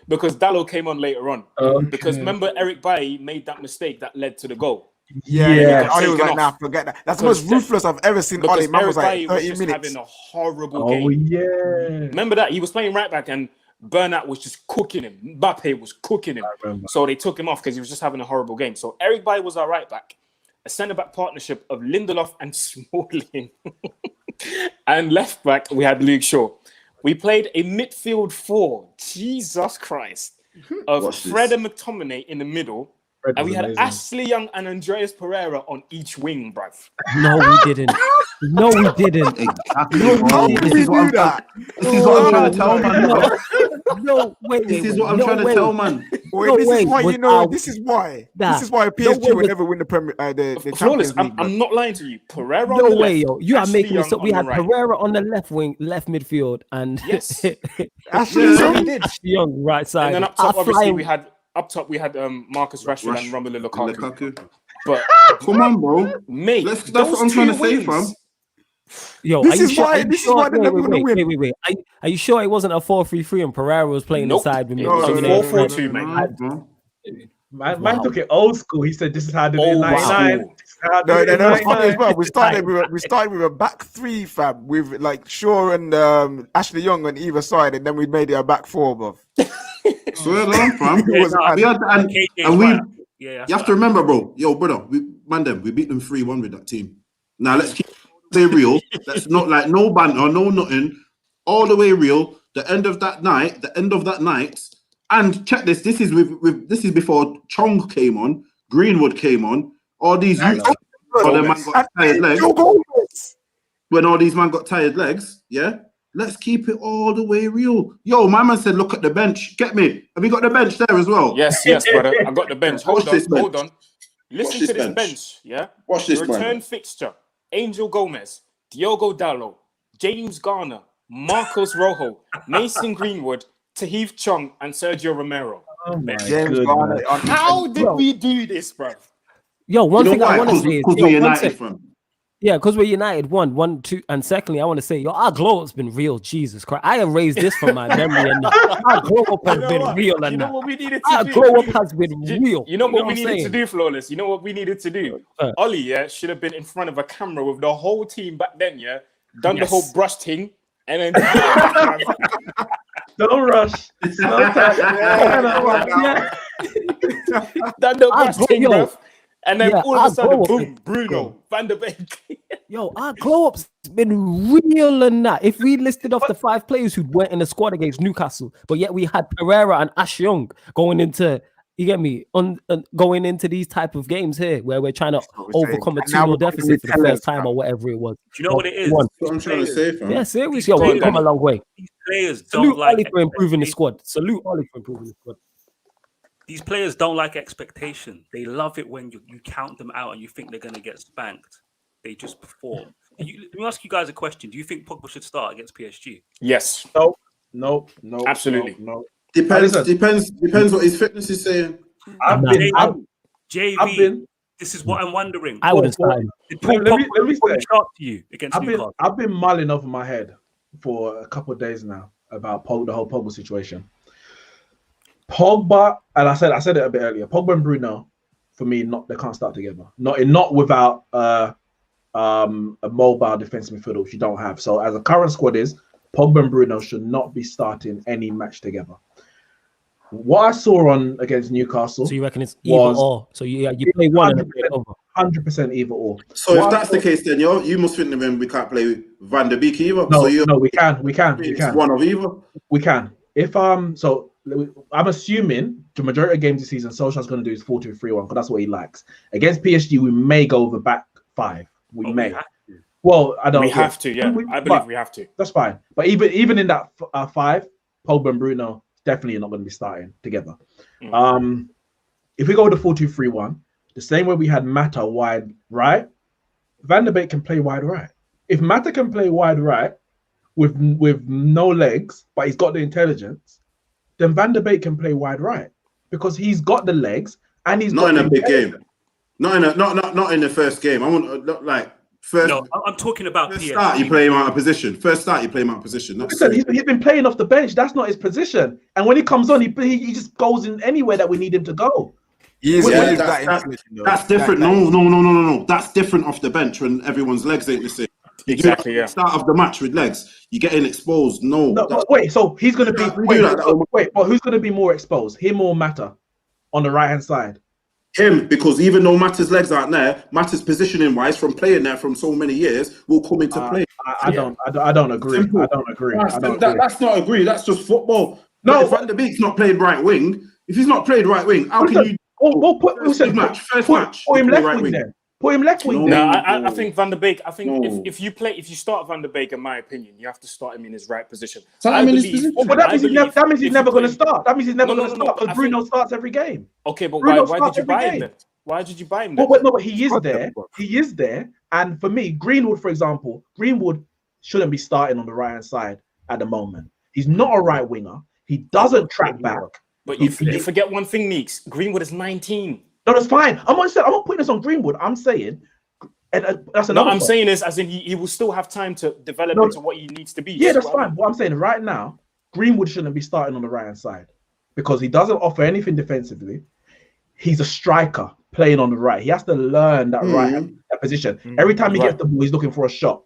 Because Dallo came on later on.
Okay.
Because remember, Eric Bailly made that mistake that led to the goal.
Yeah. Ollie was
taken
like, nah,
off.
forget that. That's the most ruthless I've ever seen.
Because
Ollie, man was
Eric Bailly
like
was
30
just
minutes.
having a horrible
Oh
game.
yeah.
Remember that? He was playing right back and Bernat was just cooking him. Mbappe was cooking him. So they took him off because he was just having a horrible game. So Eric Bailly was our right back. A centre-back partnership of Lindelof and Smalling. And left back, we had Luke Shaw. We played a midfield four. Jesus Christ. Of
Watch this.
Fred and McTominay in the middle.
Fred
And
was
we had
amazing.
Ashley Young and Andreas Pereira on each wing, bruv.
No, we didn't. No, we didn't.
Exactly.
How did we do that?
This is what I'm trying to tell, man. bro.
No, wait.
This is what I'm trying to tell, man.
Wait,
No
this
way
is why
was
you know.
our-
This is why.
Nah.
This is why
No
PSG
way
will
was-
never win the
Flawless.
Champions League.
I'm not lying to you. Pereira on
No
the
way,
left,
yo. You are
Ashley
making this
Young
up. We
on
had
the right.
Pereira on the left wing, left midfield, and
Yes.
Ashley
Yeah.
Young?
We did.
Young right side.
And then up top,
Our
obviously,
flying-
we had Marcus Rashford and Romelu Lukaku.
Lukaku.
But
Come on, bro.
mate,
That's
those
what I'm trying to
two
say,
wings-
fam.
Yo,
This
are you
is
sure-
why-
are you
this is
sure-
why they're never gonna win.
Wait. Are you sure it wasn't a 4-3-3 and Pereira was playing
Nope.
inside with me?
It was a
No.
4-4-2, mate.
Bro.
Man took it old school. He said, "This is how they did it in
Old
'99."
school.
This is how they
No,
did it in
that was funny as
99.
well. We started with a back three, fam, with like Shaw and Ashley Young on either side, and then we made it a back four, bruv.
Swear down, fam.
It was
We had, and we,
Yeah,
you have to remember, bro. Yo, brother, we beat them 3-1 with that team. Now let's keep it real. Let's not like no banter, no nothing. All the way real. The end of that night. And check this. This is this is before Chong came on, Greenwood came on. All these youths, all them man got tired legs. When all these man got tired legs, yeah. Let's keep it all the way real. Yo, my man said, look at the bench. Get me. Have you got the bench there as well?
Yes, brother. I got the bench.
Watch
Hold
this, man.
on. Listen
this
to this
bench.
bench, yeah?
Watch this
Return
bench.
fixture. Angel Gomez, Diogo Dallo, James Garner, Marcos Rojo, Mason Greenwood, Tahith Chong, and Sergio Romero.
Oh my
James
goodness.
Garner on
How did we do this, bro?
Yo, one thing I want to say is,
Because we're United, fam.
yeah, because we're United. One, two, and secondly, I want to say, yo, our glow up's been real. Jesus Christ, I erased this from my memory, and our glow up has been real. And
You know what we needed to
our
do?
glow up has been real.
You know what we
I'm
needed to
saying?
do, Flawless? You know what we needed to do?
Uh.
Ollie, yeah, should have been in front of a camera with the whole team back then, yeah? Done the
Yes.
whole brush thing, and then...
Don't rush. No time.
Yeah.
done the
Our
brush
glow-
thing,
yo.
bruv. And then
Yeah,
all of
our
a sudden,
glow up
boom,
is-
Bruno, Van der Beek.
Yo, our glow up's been real and that. If we listed off the 5 players who went in the squad against Newcastle, but yet we had Pereira and Ash Young going into, you get me, going into these type of games here where we're trying to overcome a
And now
2-0
we're
deficit for the
telling
first time
fam.
or whatever it was.
Do you know what it is?
One.
That's what I'm trying to say, fam.
Yeah, seriously, yo,
Go on,
we've come a
Danny.
long way.
These players don't
Salute
like
Ollie for improving the
expectation.
squad. Salute Ollie for improving the squad.
These players don't like expectation. They love it when you count them out and you think they're going to get spanked. They just perform. Let me ask you guys a question. Do you think Pogba should start against PSG?
Yes,
No.
Absolutely.
No.
Depends
Listen.
what his fitness is saying.
I've
Nah.
been.
JV, this is what I'm wondering.
I wouldn't start him.
Did Paul
Let me
Pogba
say.
sharp to you against Newcastle?
I've been mulling over my head for a couple of days now about the whole Pogba situation. Pogba, and I said it a bit earlier. Pogba and Bruno, for me, they can't start together. Not without a mobile defensive midfielder, which you don't have. So as the current squad is, Pogba and Bruno should not be starting any match together. What I saw against Newcastle,
So you reckon it's either or? So you play one and play it over.
100% either or.
So
What
if
I
that's the case, then you must think that we can't play Van der Beek either.
No,
so
we can.
it's one of either.
We can. If so I'm assuming the majority of games this season, Soslkjaer's going to do is 4-2-3-1 because that's what he likes. Against PSG, we may go over back 5. We may. Well, I don't.
we have to, yeah. I believe we have to.
That's fine. But even in that 5, Pogba and Bruno definitely not going to be starting together. If we go to 4-2-3-1, the same way we had Mata wide right, Van der Beek can play wide right. If Mata can play wide right with no legs, but he's got the intelligence, then Van der Beek can play wide right because he's got the legs and he's
Not
got
in a
the
big
intelligence.
game. Not in the first game. I want not like first.
No, I'm talking about
First
PSG.
start, you play him out of position. First start, you play him out of position.
Listen, he's been playing off the bench. That's not his position. And when he comes on, he just goes in anywhere that we need him to go.
That's different. No. That's different off the bench when everyone's legs ain't the same.
Exactly, yeah.
Start of the match with legs, you getting exposed. No,
but wait. So he's going to be but who's going to be more exposed? Him or Mata on the right hand side?
him, because even though Mata's legs aren't there, Mata's positioning wise from playing there from so many years will come into play.
I don't agree.
Simple.
I don't agree.
That's not agree. That's just football.
No,
if Van der Beek's not played right wing, if he's not played right wing, how can you?
First match. Put him left wing then. Put him left wing.
No, I think Van der Beek. I think if you start Van der Beek, in my opinion, you have to start him in his right position.
That means he's
never going to start. That means he's never going to start because
I
Bruno starts every game.
Okay, but
Bruno
why did you
starts
buy
every
him
game.
then? Why did you buy him then?
But he is there. He is there. And for me, Greenwood, for example, Greenwood shouldn't be starting on the right hand side at the moment. He's not a right winger. He doesn't track back.
But you forget one thing, Meeks. Greenwood is 19.
No, that's fine. I'm not putting this on Greenwood. I'm saying, and that's another.
No, I'm saying is as in he will still have time to develop into what he needs to be.
Yeah, that's fine. What I'm saying right now, Greenwood shouldn't be starting on the right hand side because he doesn't offer anything defensively. He's a striker playing on the right. He has to learn that that position. Every time he gets the ball, he's looking for a shot.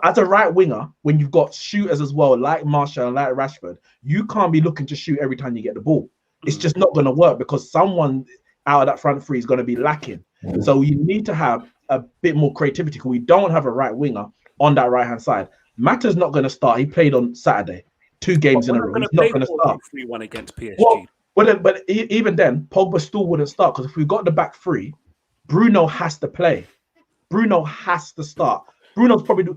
As a right winger, when you've got shooters as well, like Martial and like Rashford, you can't be looking to shoot every time you get the ball. It's just not going to work because someone out of that front three is going to be lacking. So you need to have a bit more creativity because we don't have a right winger on that right hand side. Mata's not going to start. He played on Saturday, 2 games in a row. He's not going to start.
3-1 against PSG.
But even then, Pogba still wouldn't start because if we've got the back three, Bruno has to play. Bruno has to start. Bruno's probably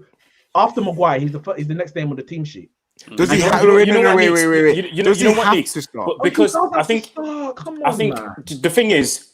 after Maguire. He's the next name on the team sheet.
Does he have? Wait. Does he have to start?
Because I think the thing is,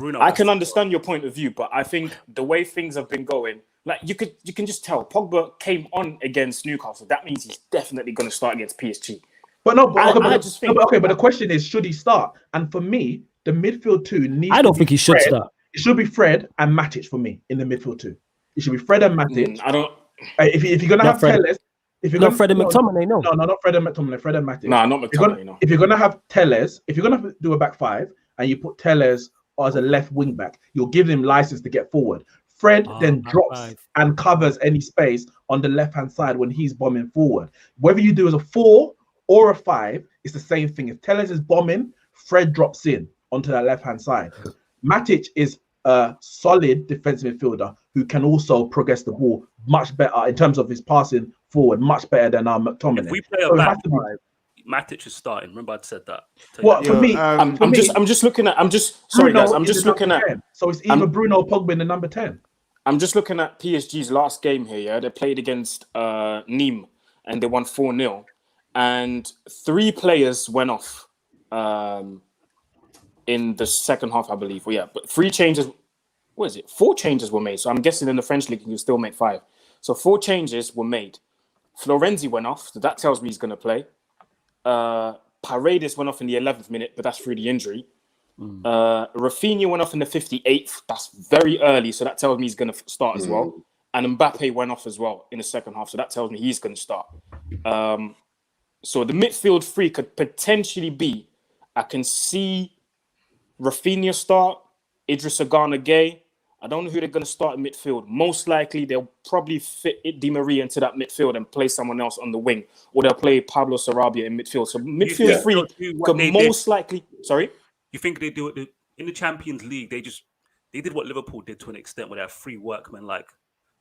Bruno.
I can understand your point of view, but I think the way things have been going, like you can just tell Pogba came on against Newcastle. That means he's definitely going to start against PSG.
But the question is, should he start? And for me, the midfield two needs.
I don't think he should start.
It should be Fred and Matic for me in the midfield two. It should be Fred and Matic.
I don't.
If you're gonna have Telles, if you're
not Fred and McTominay, no,
not Fred and McTominay, Fred and Matic.
No, not McTominay. No.
If you're gonna have Telles, if you're gonna do a back five and you put Telles as a left wing back, you'll give him license to get forward. Fred then drops and covers any space on the left hand side when he's bombing forward. Whether you do as a 4 or a 5, it's the same thing. If Telles is bombing, Fred drops in onto that left hand side. Matic is a solid defensive midfielder who can also progress the ball much better in terms of his passing forward, much better than our McTominay.
If we play a back five, Matic is starting. Remember, I said that.
What for me?
I'm just looking at. Sorry, guys. I'm just looking at.
10. So it's either Bruno or Pogba in the number 10.
I'm just looking at PSG's last game here. Yeah, they played against Nîmes and they won 4-0, and 3 players went off in the second half, I believe. Well, yeah, but 3 changes. What is it? 4 changes were made. So I'm guessing in the French league you can still make 5. So 4 changes were made. Florenzi went off, so that tells me he's going to play. Paredes went off in the 11th minute, but that's through the injury. Rafinha went off in the 58th. That's very early, so that tells me he's going to start as well. And Mbappe went off as well in the second half, so that tells me he's going to start. So the midfield 3 could potentially be, I can see Rafinha start, Idrissa Gana Gueye. I don't know who they're going to start in midfield. Most likely, they'll probably fit Di Maria into that midfield and play someone else on the wing, or they'll play Pablo Sarabia in midfield. So midfield 3 could most likely. Sorry,
you think they do it in the Champions League? They did what Liverpool did to an extent, where they have 3 workmen, like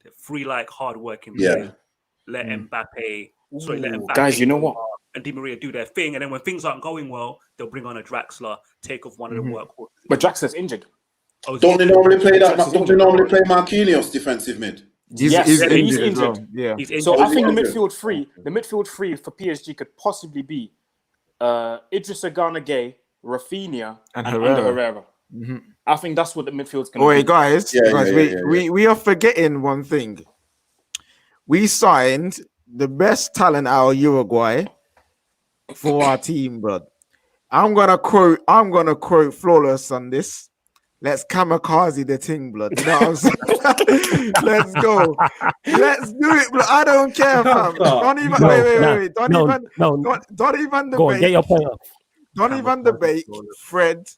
they're 3 hard-working players. Let Mbappe.
Guys, you know what?
And Di Maria do their thing, and then when things aren't going well, they'll bring on a Draxler, take off one of the workhorses.
But Draxler's injured.
Don't they normally play that? Don't they normally play Marquinhos defensive mid?
He's injured. Well. Yeah.
So I think the midfield 3 for PSG could possibly be Idrissa Gana Gueye, Rafinha, and Herrera. I think that's what the midfield's going to be.
Wait, guys, we are forgetting one thing. We signed the best talent out of Uruguay for our team, bro. I'm gonna quote Flawless on this. Let's kamikaze the thing, blood. You know what I'm saying? Let's go. Let's do it, blood. I don't care, fam. Don't even
Go on, get your point up.
Don't even debate. Fred,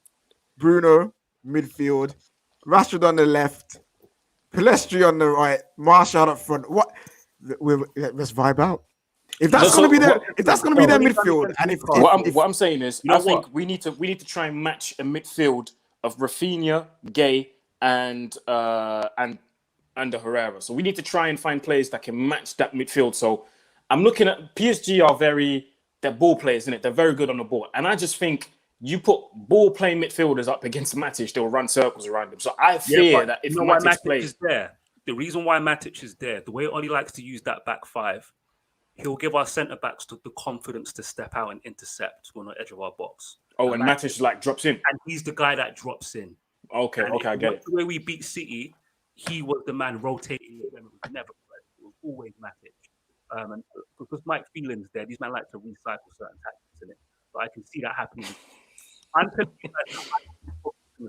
Bruno, midfield, Rashford on the left, Pelestri on the right, Martial up front. What? Let's vibe out. If that's gonna be their midfield, and
what I'm saying is, I think we need to try and match a midfield of Rafinha, Gueye, and Herrera. So we need to try and find players that can match that midfield. So I'm looking at PSG they're ball players, isn't it? They're very good on the ball. And I just think you put ball playing midfielders up against Matic, they'll run circles around him. So I fear that if Matic plays,
is there, the reason why Matic is there, the way Oli likes to use that back 5, he'll give our centre backs the confidence to step out and intercept on the edge of our box.
Oh, and Matic drops in,
and he's the guy that drops in.
Okay, I get it.
The way we beat City, he was the man rotating with them. It was always Matic. And because Mike Phelan's there, these men like to recycle certain tactics in it. So I can see that happening.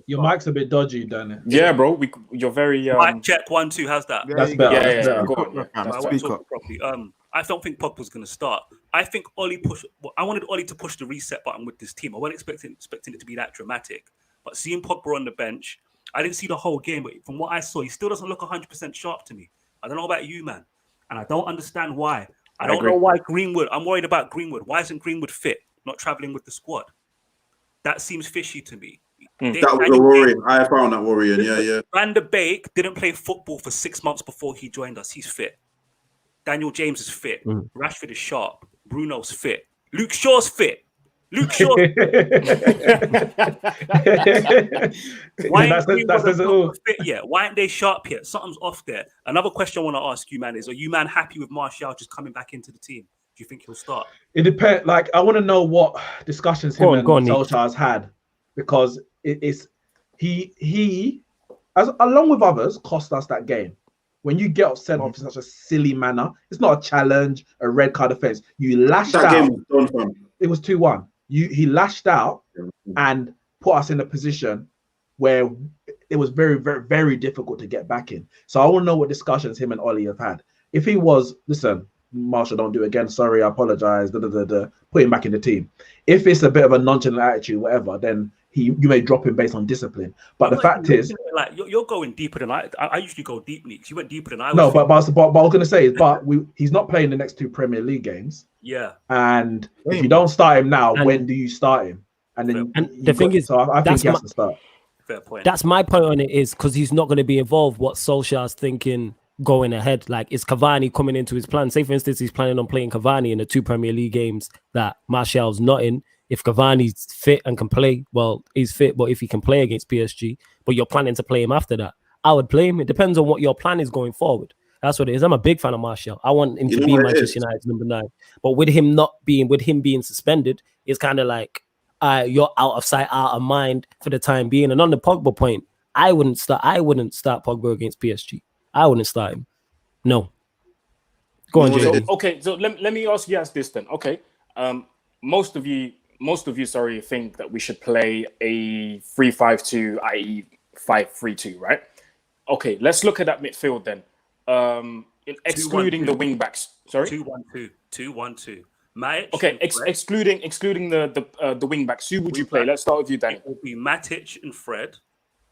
Your mic's a bit dodgy, Danny.
Yeah, bro. You're very.
Mic check 1 2. How's that?
That's better.
Yeah. Go on.
Yeah. I don't think Pogba's going to start. I think I wanted Oli to push the reset button with this team. I wasn't expecting it to be that dramatic. But seeing Pogba on the bench, I didn't see the whole game. But from what I saw, he still doesn't look 100% sharp to me. I don't know about you, man. And I don't understand why. I don't know why Greenwood. I'm worried about Greenwood. Why isn't Greenwood fit? Not traveling with the squad. That seems fishy to me.
That was a worry. I found that worrying. Yeah.
Van de Beek didn't play football for 6 months before he joined us. He's fit. Daniel James is fit. Rashford is sharp. Bruno's fit. Luke Shaw's fit. Why aren't fit yet? Why aren't they sharp yet? Something's off there. Another question I want to ask you, man, is: are you, man, happy with Martial just coming back into the team? Do you think he'll start?
It depends. Like, I want to know what discussions him and Soslkjaer has had, because he, as along with others, cost us that game. When you get sent off in such a silly manner, it's not a challenge, a red card offense. You lashed
That
out.
game was done, fam.
It was 2-1. He lashed out and put us in a position where it was very, very, very difficult to get back in. So I want to know what discussions him and Ollie have had. If he was, listen, Marshall, don't do it again. Sorry, I apologize. Put him back in the team. If it's a bit of a nonchalant attitude, whatever, then you may drop him based on discipline. But the fact is,
like you're going deeper than I usually go deep, Neeks. You went deeper than I was.
No, but I was going to say is, he's not playing the next 2 Premier League games.
Yeah.
And if you don't start him now, when do you start him? And then
the thing is,
so I think he has to start.
Fair point.
That's my point on it, is because he's not going to be involved. What Soslkjaer's thinking going ahead, like, is Cavani coming into his plan? Say, for instance, he's planning on playing Cavani in the 2 Premier League games that Martial's not in. If Cavani's fit and can play, well, he's fit, but if he can play against PSG, but you're planning to play him after that, I would play him. It depends on what your plan is going forward. That's what it is. I'm a big fan of Martial. I want him to be Manchester United's number 9. But with him being suspended, it's kind of like you're out of sight, out of mind for the time being. And on the Pogba point, I wouldn't start Pogba against PSG. I wouldn't start him. No. Go on, Jay.
Okay, so let me ask you guys this then. Okay, most of you, think that we should play a 3-5-2, i.e. 5-3-2, right? Okay, let's look at that midfield then. Excluding the wing backs. Sorry?
2-1-2. 2-1-2. Matic.
Okay, excluding the wing backs. Who would you play? Let's start with you, Danny.
It will be Matic and Fred,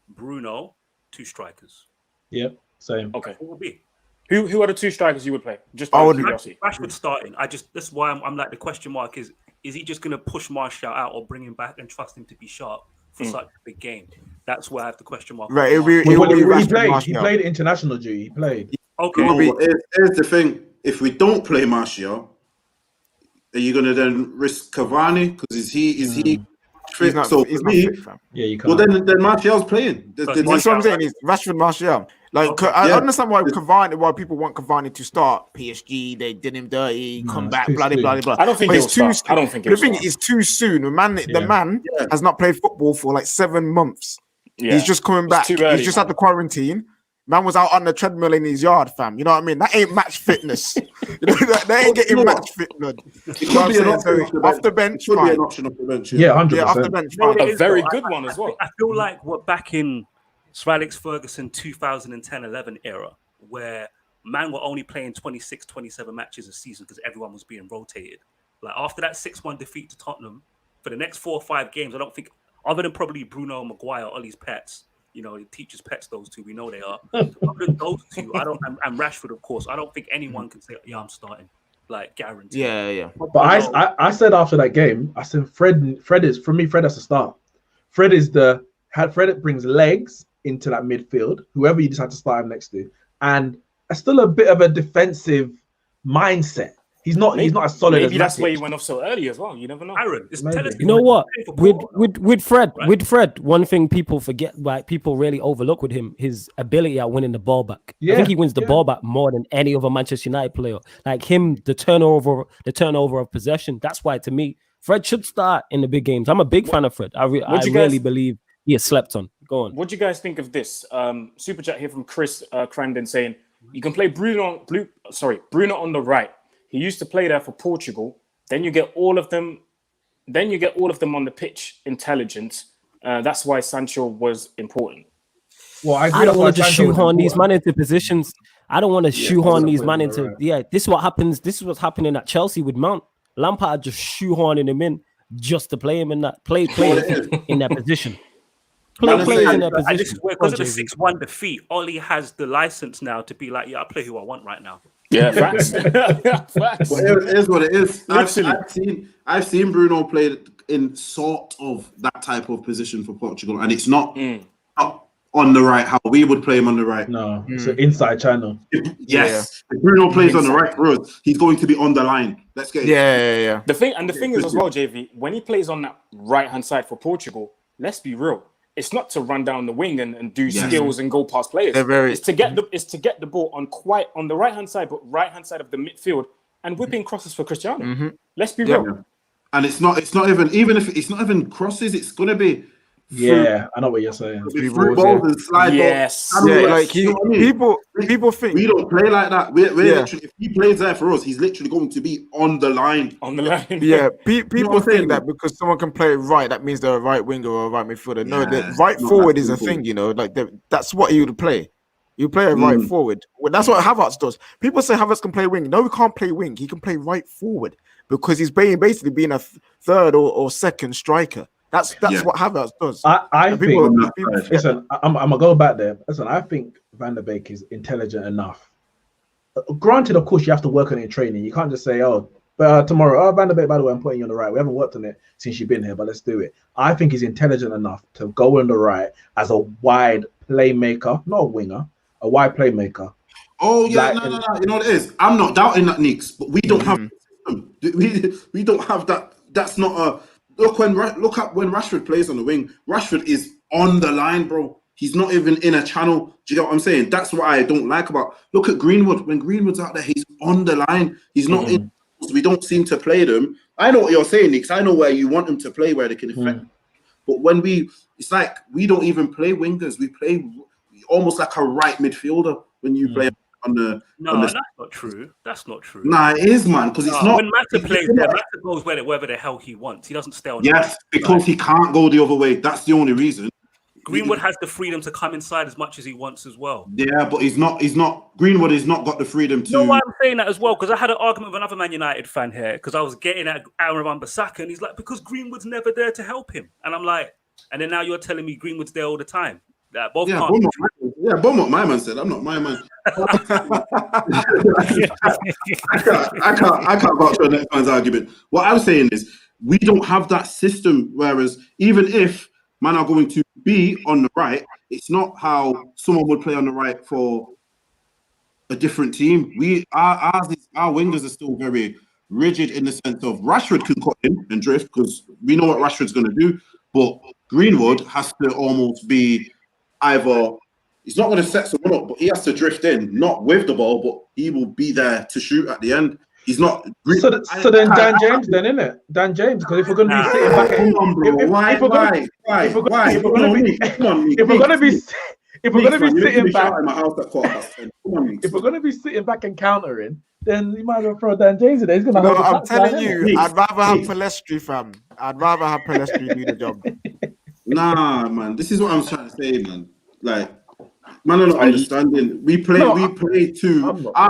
Bruno, 2 strikers.
Yep, same.
Okay.
What will be?
Who are the 2 strikers you would play? Just
I would.
Rashford starting. That's why I'm like, the question mark is he just going to push Martial out or bring him back and trust him to be sharp for such a big game? That's where I have the question mark.
Right,
he played international duty. He played.
Okay.
Here's the thing: if we don't play Martial, are you going to then risk Cavani? Because is he fit?
He's not fit, fam.
Yeah, you can't.
Well, then Martial's playing.
That's what I'm saying is Rashford, Martial. Like, I understand why people want Cavani to start. PSG, they did him dirty, come back, blah, blah, blah.
I don't think he'll start. I don't think he'll
The thing
start.
is too soon. The man has not played football for like 7 months.
Yeah.
He's just coming back.
It's too early,
He's just had the quarantine. Man was out on the treadmill in his yard, fam. You know what I mean? That ain't match fitness. They ain't getting match fit, blood. Off the bench,
should be
fine.
an option off the bench.
Yeah, 100%.
Yeah, off the bench, fine.
A very good one as well.
I feel like we're back in Sir Alex Ferguson 2010-11 era, where man were only playing 26, 27 matches a season because everyone was being rotated. Like, after that 6-1 defeat to Tottenham, for the next 4 or 5 games, I don't think, other than probably Bruno, Maguire, Ollie's pets, the teacher's pets, those 2, we know they are. Other than those 2, and Rashford, of course, I don't think anyone can say, yeah, I'm starting. Like, guaranteed.
Yeah.
But I said after that game, I said Fred is, for me, Fred has to start. Fred brings legs into that midfield, whoever you decide to start him next to, and still a bit of a defensive mindset. He's not as solid.
Maybe
as
that's
Matic.
why he went off so early as well. You never know.
Aaron,
You know what? With Fred, one thing people forget, like people really overlook with him, his ability at winning the ball back. I think he wins the ball back more than any other Manchester United player. Like him, the turnover of possession. That's why, to me, Fred should start in the big games. I'm a big fan of Fred. I really believe he has slept on. Go on.
What do you guys think of this? Super chat here from Chris Crandon saying you can play Bruno on the right. He used to play there for Portugal. Then you get all of them. Then you get all of them on the pitch. Intelligence. That's why Sancho was important.
Well, I
don't want to shoehorn these men into positions. I don't want to shoehorn these men into. Right. Yeah, this is what happens. This is what's happening at Chelsea with Mount. Lampard just shoehorning him in just to play him in that play in that position. Play players in their position.
Because of the 6-1 defeat, Ollie has the license now to be like, yeah, I play who I want right now.
Yeah, facts.
Well, it is what it is. I've seen Bruno play in sort of that type of position for Portugal, and it's not on the right how we would play him on the right.
No, it's an inside channel.
Yes, if Bruno plays on the right road, he's going to be on the line. Let's get it.
Yeah.
The thing is as well, JV, when he plays on that right hand side for Portugal, let's be real. It's not to run down the wing and do skills and go past players. It's to get the ball on the right hand side, but right hand side of the midfield and whipping crosses for Cristiano.
Mm-hmm.
Let's be real.
And it's not even if it's not even crosses. It's gonna be
Yeah, I know what you're saying.
Through
balls,
balls and slide
Yes.
balls.
Yeah,
Yes.
like
You know what I mean?
people think
We don't play like that. We're
Yeah.
literally, if he plays there for us, he's literally going to be on the line.
On the line.
yeah,
know
people
what I'm saying,
think that because someone can play right, that means they're a right winger or a right midfielder. No, the
Yeah,
right
not
forward
that
is a
simple.
thing, you know, like that's what you would play. You play a right forward. Well, that's what Havertz does. People say Havertz can play wing. No, he can't play wing. He can play right forward because he's basically being a third or second striker. That's what Havertz does.
I
And
think.
people forget
Listen, I'm gonna go back there. Listen, I think Van der Beek is intelligent enough. Granted, of course, you have to work on it in training. You can't just say, "Oh, but tomorrow, oh, Van der Beek, by the way, I'm putting you on the right." We haven't worked on it since you've been here, but let's do it. I think he's intelligent enough to go on the right as a wide playmaker, not a winger, a wide playmaker.
Oh yeah,
Like,
no. You know what it is? I'm not doubting that, Nicks, but we don't have we don't have that. That's not a look at when Rashford plays on the wing. Rashford is on the line, bro. He's not even in a channel. Do you get what I'm saying? That's what I don't like about. Look at Greenwood. When Greenwood's out there, he's on the line. He's not in. We don't seem to play them. I know what you're saying, Nicks. I know where you want them to play, where they can affect. But when it's like we don't even play wingers. We play almost like a right midfielder when you play on the.
No, that's not true. That's not true.
Nah, it is, man, because it's not.
When Mata plays there, Mata goes wherever the hell he wants. He doesn't stay on.
Yes, because he can't go the other way. That's the only reason.
Greenwood has the freedom to come inside as much as he wants as well.
Yeah, but he's not. Greenwood has not got the freedom to.
You know why I'm saying that as well? Because I had an argument with another Man United fan here because I was getting at Aaron Wan-Bissaka, and he's like, because Greenwood's never there to help him, and I'm like, and then now you're telling me Greenwood's there all the time. That both can't.
What my man said. I'm not my man. I can't vouch for the next man's argument. What I'm saying is we don't have that system. Whereas even if man are going to be on the right, it's not how someone would play on the right for a different team. Our wingers are still very rigid in the sense of Rashford can cut in and drift because we know what Rashford's going to do, but Greenwood has to almost be either he's not going to set someone up, but he has to drift in, not with the ball, but he will be there to shoot at the end. He's not.
So then Dan James, then innit? Dan James, because if we're going to be sitting back, if we're going to be sitting back and countering, then you might as well throw Dan James in there. He's going to hold the
I'm telling you,
Nicks,
I'd rather have Palestri, fam. I'd rather have Palestri do the job.
Nah, man. This is what I'm trying to say, man. Like, man, I'm not understanding. We play two. I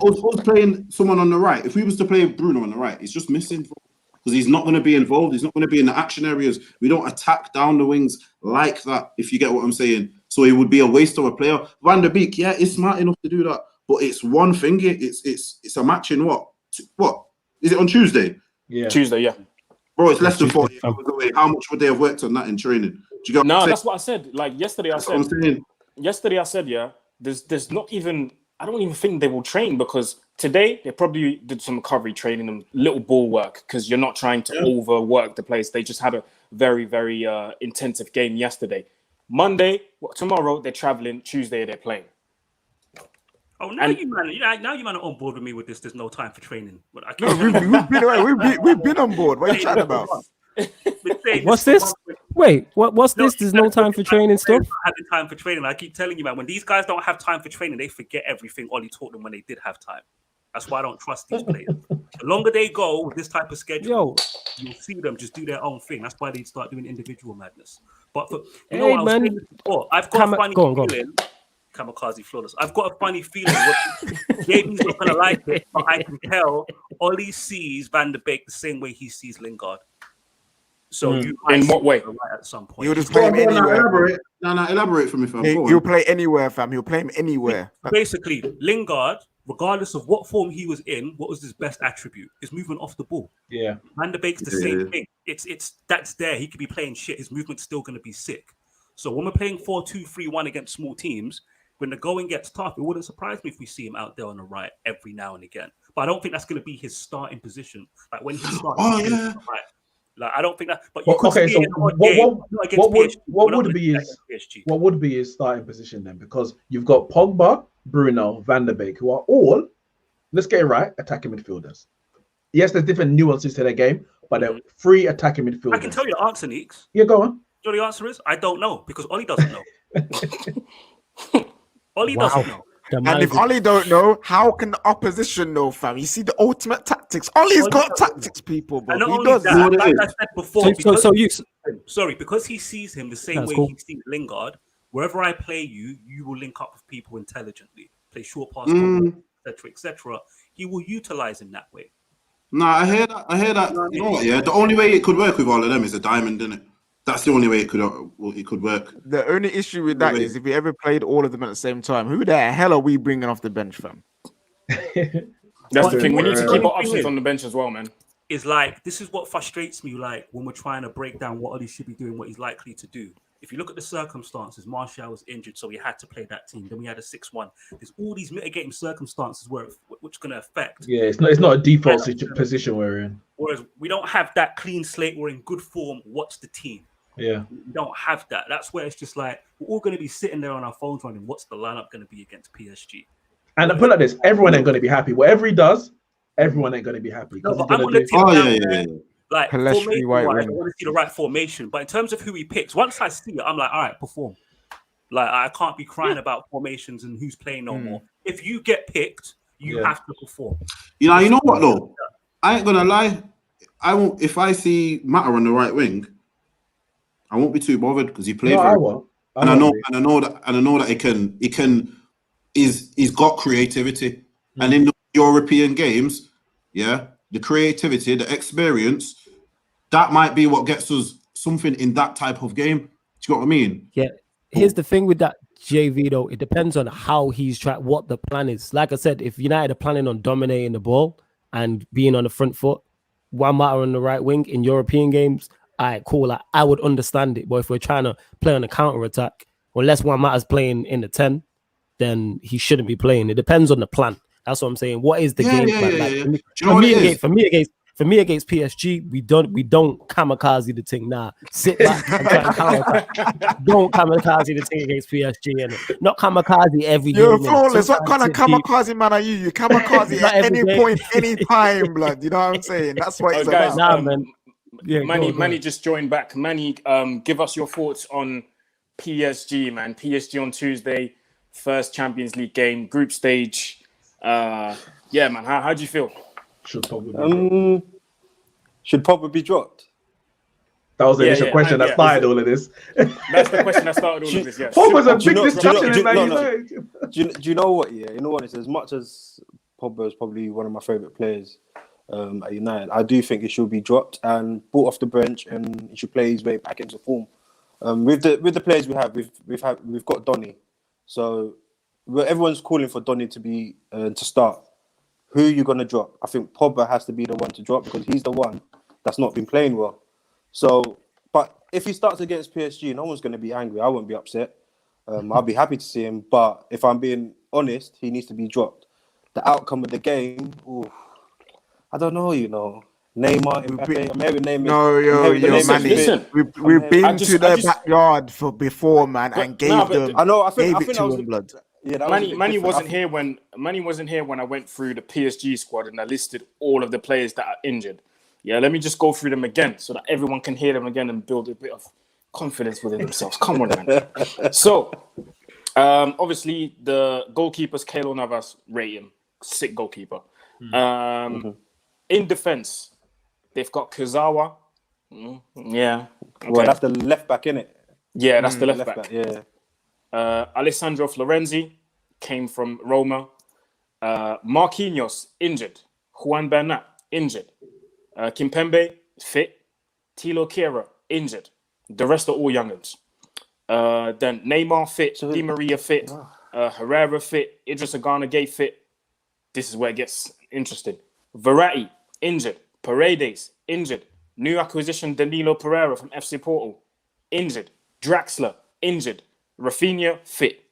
was playing someone on the right. If we was to play Bruno on the right, he's just missing because he's not going to be involved. He's not going to be in the action areas. We don't attack down the wings like that, if you get what I'm saying. So it would be a waste of a player. Van der Beek, yeah, is smart enough to do that, but it's one thing. It's a match in what? What is it on Tuesday?
Yeah,
Tuesday, yeah.
Bro, it's less than 40 hours away. How much would they have worked on that in training? Do you get
No, that's what I said. Like yesterday, I said, yeah, there's not even, I don't even think they will train because today they probably did some recovery training and little ball work because you're not trying to overwork the place. They just had a very, very intensive game yesterday. Monday, tomorrow they're traveling. Tuesday they're playing.
Oh, now you man are on board with me with this. There's no time for training. But I
We've been on board. What are you chatting about?
What's this? Wait, what's this? There's no time for training stuff?
Having time for training. I keep telling you, man, when these guys don't have time for training, they forget everything Ollie taught them when they did have time. That's why I don't trust these players. The longer they go with this type of schedule, you'll see them just do their own thing. That's why they start doing individual madness. But I've got a funny feeling. Kamikaze flawless. I've got a funny feeling. Jamie's not gonna like it, but I can tell Ollie sees Van der Beek the same way he sees Lingard. So you
in what way?
Right at some point.
He'll just play him anywhere.
Elaborate for me, fam.
He'll play anywhere, fam. He'll play him anywhere.
Basically, Lingard, regardless of what form he was in, what was his best attribute? His movement off the ball.
Yeah.
Van der Beek's the same thing. It's that's there. He could be playing shit. His movement's still going to be sick. So when we're playing 4-2-3-1 against small teams, when the going gets tough, it wouldn't surprise me if we see him out there on the right every now and again. But I don't think that's going to be his starting position. Like when he starts. Right. Like I don't think that. But you could see
what would be his starting position then? Because you've got Pogba, Bruno, Van der Beek, who are all, let's get it right, attacking midfielders. Yes, there's different nuances to their game, but they're free attacking midfielders.
I can tell you the answer, Neeks.
Yeah, go on.
You know the answer is I don't know because Ollie doesn't know. Ollie doesn't know.
And if Ollie don't know, how can the opposition know, fam? You see the ultimate tactics. Ollie's got tactics, people, bro.
And not
He
only
does.
that, like I said before,
So
because he sees him the same way he sees Lingard. Wherever I play you, you will link up with people intelligently, play short pass, etc., etc. He will utilize him that way.
No, I hear that. You know what? Yeah, the only way it could work with all of them is a diamond, isn't it? That's the only way it could work.
The only issue with that is if we ever played all of them at the same time, who the hell are we bringing off the bench, fam?
That's the thing. We need to keep our options on the bench as well, man.
Is like this is what frustrates me. Like when we're trying to break down what Ollie should be doing, what he's likely to do. If you look at the circumstances, Martial was injured, so we had to play that team. Then we had a 6-1. There's all these mitigating circumstances which going to affect.
Yeah, it's not a default position we're in.
Whereas we don't have that clean slate. We're in good form. What's the team?
Yeah,
we don't have that. That's where it's just like we're all going to be sitting there on our phones running. What's the lineup going to be against PSG?
And I put it like this: everyone ain't going to be happy. Whatever he does, everyone ain't going to be happy.
No, but I'm going to
yeah.
Like
Palestri,
I want to see the right formation, but in terms of who he picks, once I see it, I'm like, all right, perform. Like I can't be crying about formations and who's playing no more. If you get picked, you have to perform.
You know what though? I ain't gonna lie. I won't. If I see Mata on the right wing, I won't be too bothered because he played.
I won't.
And I know that he's got creativity, and in the European games, the creativity, the experience, that might be what gets us something in that type of game. Do you know what I mean?
Yeah. Here's the thing with that JV though. It depends on how he's what the plan is. Like I said, if United are planning on dominating the ball and being on the front foot, one Mata on the right wing in European games, all right, cool. Like, I would understand it. But if we're trying to play on a counter attack, unless one Mata's playing in the 10, then he shouldn't be playing. It depends on the plan. That's what I'm saying. What is the game plan? For me against PSG, we don't kamikaze the thing. Nah, sit back and try and counter. Don't kamikaze the thing against PSG and not kamikaze every game.
You're flawless. What kind of kamikaze man are you? You kamikaze at any point, any time, blood. You know what I'm saying? That's what it's
guys,
about.
Nah, man. Yeah,
Manny just joined back. Manny, give us your thoughts on PSG, man. PSG on Tuesday, first Champions League game, group stage. Yeah, man. How do you feel?
Should
Pogba be dropped?
That was the initial question that started all of this.
That's the question that started all of this. Yeah.
Pogba's a big discussion.
Do you know what? Yeah, you know what? It's as much as Pogba is probably one of my favorite players at United. I do think he should be dropped and brought off the bench, and he should play his way back into form. With the players we have, we've got Donny, so everyone's calling for Donny to be to start. Who are you going to drop? I think Pogba has to be the one to drop because he's the one that's not been playing well. So, but if he starts against PSG, no one's going to be angry. I won't be upset. I'll be happy to see him. But if I'm being honest, he needs to be dropped. The outcome of the game, I don't know, Neymar, Mbappe, I'm hearing names.
Listen, we've been to their backyard before, man, and gave them.
I think
it to them, blood.
Yeah, Manny wasn't here when I went through the PSG squad and I listed all of the players that are injured. Yeah, let me just go through them again so that everyone can hear them again and build a bit of confidence within themselves. Come on, man. So, obviously, the goalkeepers, Keylor Navas, rate him. Sick goalkeeper. In defense, they've got Kurzawa. Yeah. Okay.
Well, that's the left back, innit?
Yeah, that's the left back.
Yeah.
Alessandro Florenzi came from Roma. Marquinhos, injured. Juan Bernat, injured. Kimpembe, fit. Thilo Kehrer, injured. The rest are all young'uns. Then Neymar, fit. Di Maria, fit. Herrera, fit. Idrissa Gana Gueye, fit. This is where it gets interesting. Verratti, injured. Paredes, injured. New acquisition Danilo Pereira from FC Porto, injured. Draxler, injured. Rafinha, fit.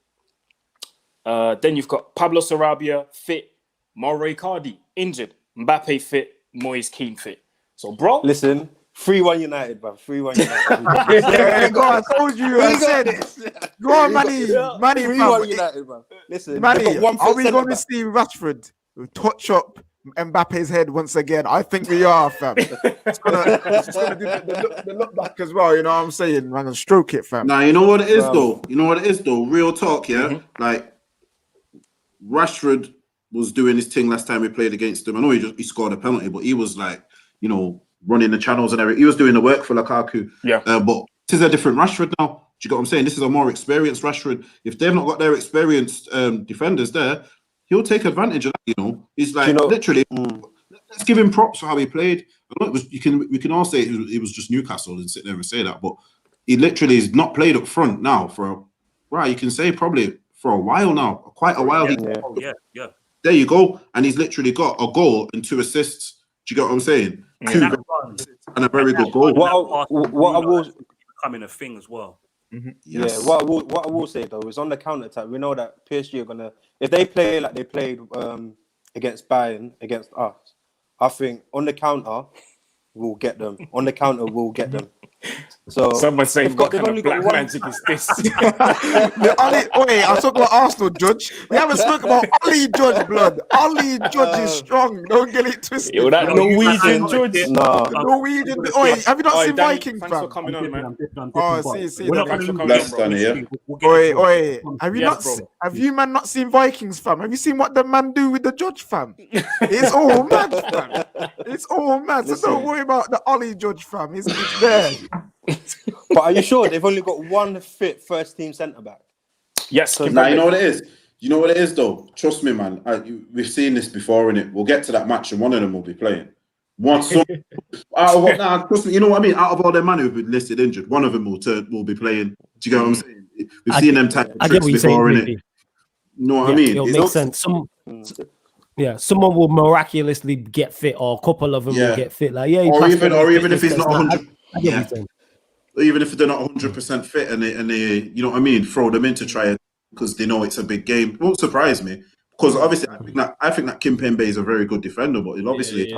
Then you've got Pablo Sarabia, fit. Mauro Icardi, injured. Mbappe, fit. Moise Kean, fit. So, bro.
Listen, 3-1 United, bro. 3-1 United.
Yeah, go on, I told you. I said it. Go on, Manny.
3-1 United, bro. Listen,
Manny, are we going to see Rashford touch up Mbappe's head once again. I think we are, fam. It's gonna do the look back as well. You know what I'm saying? Man, and stroke it, fam.
Now you know what it is though. You know what it is though. Real talk, yeah. Like Rashford was doing his thing last time we played against him. I know he scored a penalty, but he was like, you know, running the channels and everything. He was doing the work for Lukaku. Yeah. But this is a different Rashford now. Do you get what I'm saying? This is a more experienced Rashford. If they've not got their experienced defenders there, he'll take advantage of that. You know, he's like literally. Let's give him props for how he played. I know it was. We can all say it was just Newcastle and sit there and say that, but he literally is not played up front now for you can say probably for a while now, quite a while.
Yeah.
There you go, and he's literally got a goal and 2 assists. Do you get what I'm saying?
Yeah.
2 and a very good goal.
What I will
becoming a thing as well.
Yes.
Yeah, what I will say though is on the counter attack, we know that PSG are gonna, if they play like they played against Bayern, against us, I think on the counter we'll get them. On the counter we'll get them. So
someone saying what kind of black magic is this?
I talk about Arsenal, Judge. We haven't spoken about Ollie Judge, blood. Ollie Judge is strong. Don't get it twisted.
Yo, that Norwegian Judge.
No.
Norwegian. Have you not seen
Danny,
Vikings,
thanks
fam?
for coming on, man.
See.
Thanks for coming on, bro.
Have you man not seen Vikings, fam? Have you seen what the man do with the Judge, fam? It's all mad, fam. It's all mad. So don't worry about the Ollie Judge, fam. It's there.
But are you sure they've only got one fit first team centre back?
Yes.
Now you know what it is. You know what it is though. Trust me, man. We've seen this before, innit? We'll get to that match, and one of them will be playing. Trust me. You know what I mean. Out of all their man who've been listed injured, one of them will be playing. Do you get what I'm saying? We've seen them type of tricks before, innit? You know what I mean?
It makes sense. Someone will miraculously get fit, or a couple of them will get fit. Like
or even if he's not 100. Even if they're not 100% fit and they, you know what I mean, throw them in to try it because they know it's a big game. It won't surprise me because obviously I think that Kimpembe is a very good defender, but obviously you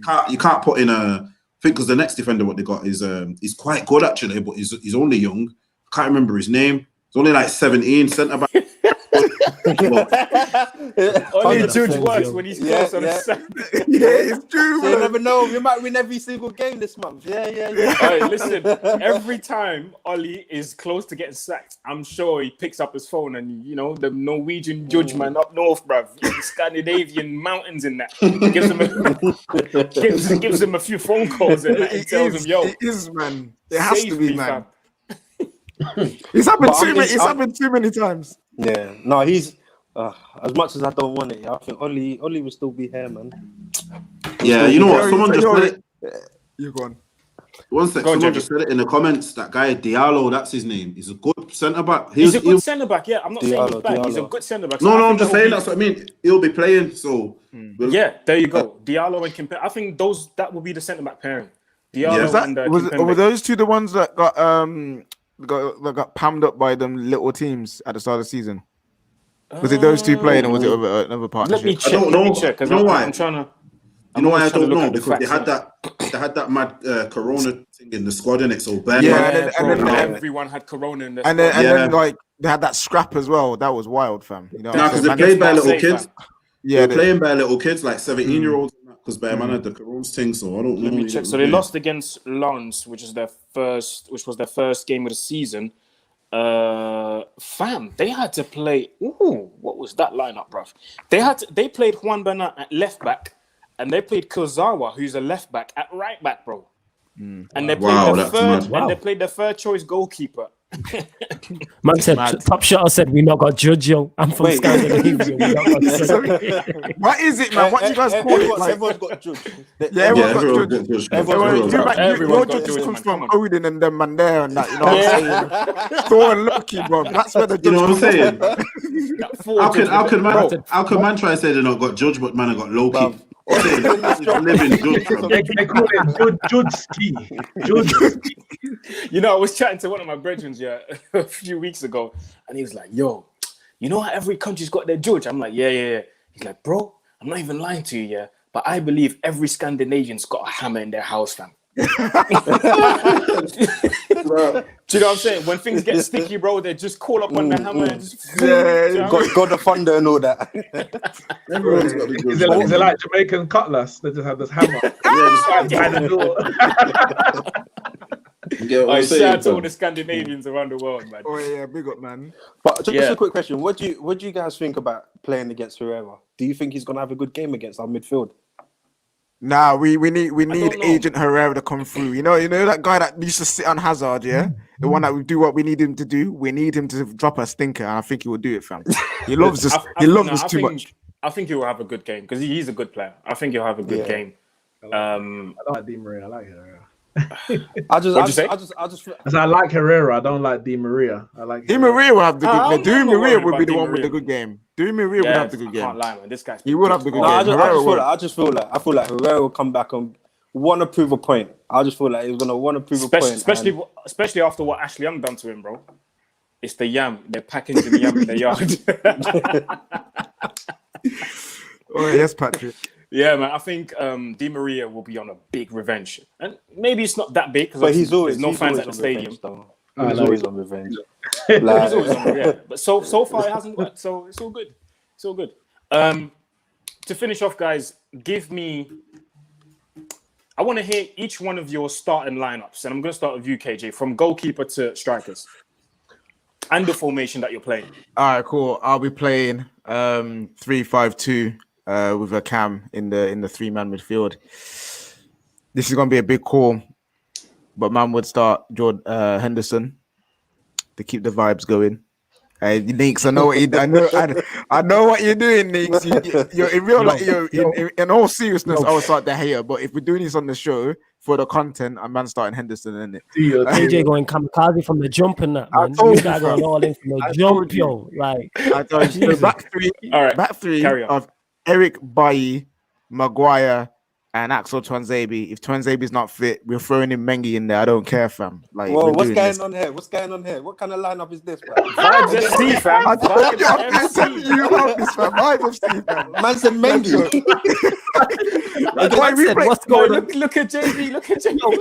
can't put in I think because the next defender what they got is he's quite good actually, but he's only young. I can't remember his name. He's only like 17, centre back.
Only Judge works when he's close on the side.
It's true.
So you never know. We might win every single game this month. Yeah.
Hey, listen, every time Ollie is close to getting sacked, I'm sure he picks up his phone and, you know, the Norwegian Judge man up north, bruv, the Scandinavian mountains in that, gives him a few phone calls and tells him, yo,
it is, man. It has to be, man. It's happened too many times.
Yeah, no, he's as much as I don't want it. I think Ollie will still be here, man.
Yeah, you know what? Someone just said it.
You go on.
One sec. Someone just said it in the comments. That guy Diallo, that's his name. He's a good centre back.
He's a good centre back. Yeah, I'm not saying he's bad. He's a good centre back.
No, I'm just saying that's what I mean. He'll be playing. So
yeah, there you go. Diallo and Kimpembe. I think that will be the centre back pairing. Diallo and Kimpembe.
Were those two the ones that got pammed up by them little teams at the start of the season? Was it those two playing, or was it another partnership?
Let me check.
I don't know.
Because
you know why?
I'm trying to.
You know why I don't know? Because they had that mad Corona thing in the squad, in it. So bad.
Yeah, and then
everyone had Corona in the
and then like they had that scrap as well. That was wild, fam. You know,
because they played by little kids.
Yeah,
they're playing by little kids, like 17-year-olds. Because man had the Corona thing, so I don't know.
Let me check. So they lost against Lens, which was their first game of the season. Fam, they had to play. Ooh, what was that lineup, bruv? They played Juan Bernat at left back, and they played Kurzawa, who's a left back, at right back, bro. And they played their third choice goalkeeper.
Man said, top shot said, we not got Judge, yo. I'm from Scandinavia.
What is it, man? What do you guys call it?
Everyone's got Judge.
Everyone's got Judge. Your Judge just comes from Odin and them man there and that, you know what I'm saying? Thor and Loki, bro. That's where the Judge comes from.
How can man try to say they not got Judge, but man have got Loki?
They call it Judge.
You know, I was chatting to one of my brethren a few weeks ago, and he was like, yo, you know how every country's got their Judge? I'm like, yeah. He's like, bro, I'm not even lying to you, but I believe every Scandinavian's got a hammer in their house, fam.
bro.
Do you know what I'm saying? When things get sticky, bro, they just call up on the hammer and just
got the thunder and all that.
Everyone's got the good.
Is it like Jamaican cutlass? They just have this hammer. Behind the door.
Shout out to all the Scandinavians around the world, man.
Oh yeah, big up, man.
But just a quick question: what do you guys think about playing against Herrera? Do you think he's gonna have a good game against our midfield?
Nah, we need Agent Herrera to come through. You know that guy that used to sit on Hazard, yeah? The one that would do what we need him to do. We need him to drop a stinker, and I think he will do it, fam. He loves this. He loves this too much.
I think he will have a good game because he's a good player. I think he'll have a good game.
I don't like Di Maria. I like Herrera.
I like
Herrera. I don't like Di Maria. I like
Di Maria will have the good game. Di Maria would be the one with the good game. Di Maria would have the good game. I can't
lie, man. This guy.
He would have the good game.
I feel like Herrera will come back and want to prove a point. I just feel like he's gonna want to prove a point.
Especially after what Ashley Young done to him, bro. It's the yam. They're packaging the yam in the yard.
Oh yes, Patrick.
Yeah, man. I think Di Maria will be on a big revenge, and maybe it's not that big because there's no fans at the stadium.
He's always on revenge.
He's always on revenge. But so far it hasn't worked. So it's all good. It's all good. To finish off, guys, I want to hear each one of your starting lineups, and I'm going to start with you, KJ, from goalkeeper to strikers, and the formation that you're playing.
All right, cool. I'll be playing 3-5-2. With a cam in the 3-man midfield. This is gonna be a big call, but man would start Henderson to keep the vibes going. Neeks, I know what you're doing, Neeks. You're in real life. In all seriousness, I would start De Gea. But if we're doing this on the show for the content, I'm man starting Henderson, isn't it?
AJ going kamikaze from the jump and that, man. You guys going all in from the jump, yo. Like,
I told you, back three of Eric Bailly, Maguire, and Axel Tuanzebe. If Tuanzebe's not fit, we're throwing in Mengi in there. I don't care, fam. Like,
what's going on here? What's going on here? What kind of lineup is this, man?
Vibes FC, fam.
I'm telling you about this, fam. Vibes FC, fam.
Man said Mengi.
What's going on?
Look at JB. Look at JB.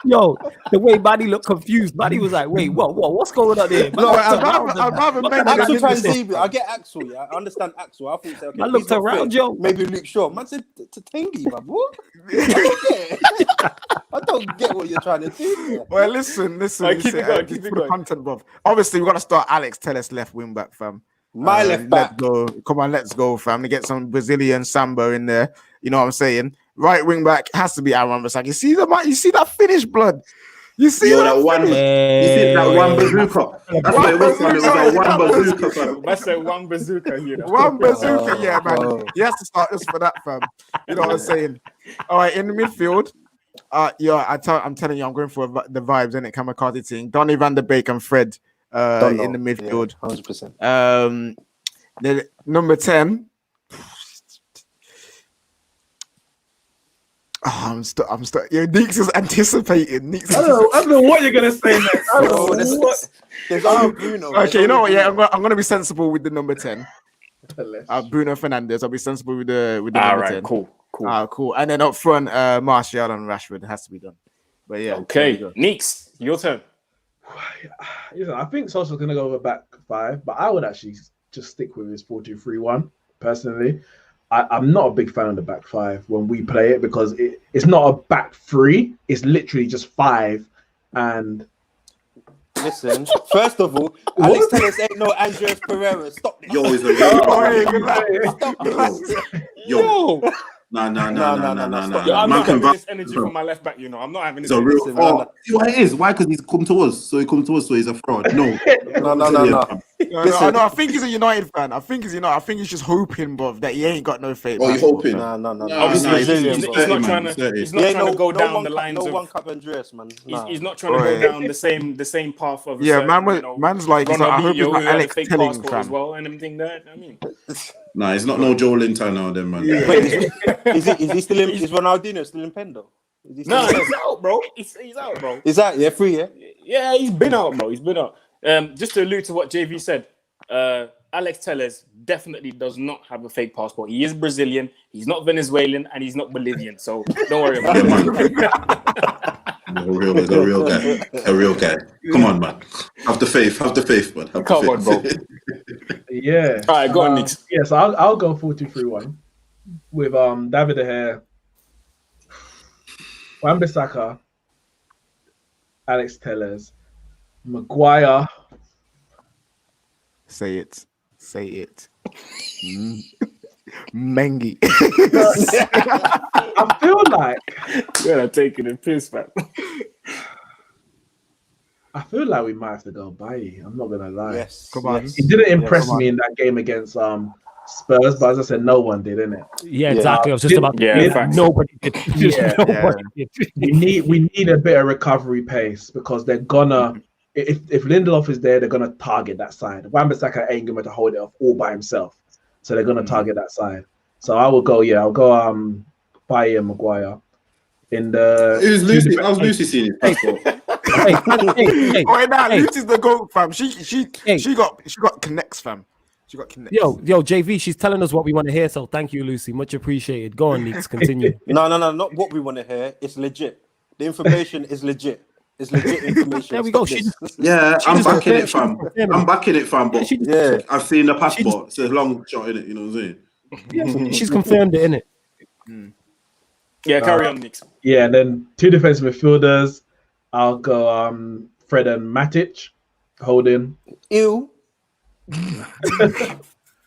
Yo, the way Buddy looked confused. Buddy was like, "Wait, what's going on here?"
No, I'd rather
Axel Tuanzebe. I get Axel. Yeah, I understand Axel. I thought, okay,
I looked around,
fit.
yo.
Maybe Luke Shaw. Man said Tengi, man. What? I don't get what you're trying to do.
Well, listen.
Keep it going.
The content, bro. Obviously, we got to start Alex Telles left wing back, fam.
My left back.
Come on, let's go, fam. To get some Brazilian samba in there. You know what I'm saying? Right wing back has to be Aaron Wan-Bissaka. You see that finish, blood. You see that
one. You see that one bazooka. That's what it was. It was like one bazooka.
That's a one bazooka. You know?
One bazooka, yeah, man. He has to start this for that, fam. You know what I'm saying? All right, in the midfield, I'm telling you, I'm going for the vibes, innit? Kamikaze thing. Donny van der Beek and Fred in the midfield.
100%.
The number 10. I'm still. Yeah, Neeks is anticipating.
I don't know what you're gonna say next.
There's only Bruno.
Okay, you know what? Yeah, I'm gonna be sensible with the number 10. Bruno Fernandes. I'll be sensible with the number 10.
Cool.
Cool. And then up front, Martial and Rashford has to be done. But yeah.
Okay, Neeks, your turn.
I think Soslkjaer gonna go over back 5, but I would actually just stick with his 4-2-3-1 personally. I'm not a big fan of the back 5 when we play it because it's not a back 3. It's literally just 5. And
listen, first of all, Alex Telles ain't no Andreas Pereira. Stop this.
Yo, is
Yo.
No.
I'm not having this energy from my left back, you know. I'm not having this.
See what it is? Why? Because he's come to us. So he come to us, so he's a fraud. No.
No, I think he's a United fan. I think he's just hoping, bruv, that he ain't got no faith.
Oh, you're hoping?
No.
Obviously, he's not trying to go down the lines of
one cup Andreas, man.
He's not trying to go down the same path of
man's like I hope he's not Alex Telling fan
as well and everything there. I mean,
nah, he's not no Joe Linton now, then, man.
Is he still in? Is Ronaldinho still in Pendo?
No, he's out, bro. He's out, bro.
Is that free?
Yeah, he's been out, bro. He's been out. Just to allude to what JV said, Alex Telles definitely does not have a fake passport. He is Brazilian, he's not Venezuelan, and he's not Bolivian. So don't worry about it.
A real guy. Come on, man. Have the faith, man.
Come on, bro.
Yeah.
All right, go on, Nick.
Yes, I'll go 4-2-3-1 with David De Gea, Wan-Bissaka, Alex Telles, Maguire.
Say it. Mengi.
I feel like
You're taking a piss, man.
I feel like we might have to go Bailly. I'm not gonna lie.
Yes.
Come on.
yes.
He didn't impress
come
me
on.
in that game against Spurs, but as I said, no one did, innit?
Yeah, exactly. I was just about to
Yeah,
say that.
facts.
Nobody did. Just
Yeah,
nobody did.
We need a bit of recovery pace because they're gonna if Lindelof is there, they're gonna target that side. Wan-Bissaka ain't going to hold it off all by himself, so they're gonna target that side. So I'll go Bailly and Maguire. In the
It was Lucy. How's Lucy seeing his passport?
Hey,
Oh, now
hey.
Lucy's the goat, fam. She got connects, fam. She got connects.
Yo, JV, she's telling us what we want to hear, so thank you, Lucy. Much appreciated. Go on, Neeks, continue.
No, not what we want to hear. It's legit. The information is legit. It's legit information.
There we go.
Stop this.
Yeah, I'm
just
backing it,
confirmed-
fam. I'm backing it, fam. But
Yeah.
I've seen the passport. It's a long shot in it. You know what I'm saying?
She's confirmed it, innit?
Yeah, carry on, Nick.
Yeah, and then two defensive midfielders. I'll go Fred and Matic holding.
Ew.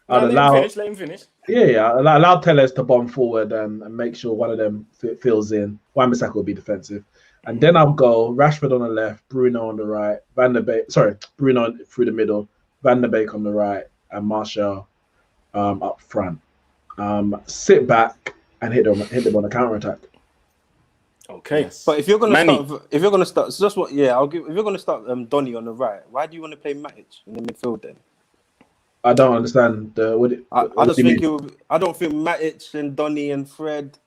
Let him finish.
Allow Telles to bomb forward and make sure one of them fills in. Wan-Bissaka will be defensive. And then I'll go Rashford on the left, Bruno on the right, Bruno through the middle, Van der Beek on the right, and Martial up front. Sit back and hit them on a counter attack.
Okay.
But if you're gonna
Manny.
start, so that's what. Yeah, If you're gonna start Donny on the right, why do you want to play Matic in the midfield then?
I don't understand what do you mean?
I don't think Matic and Donny and Fred.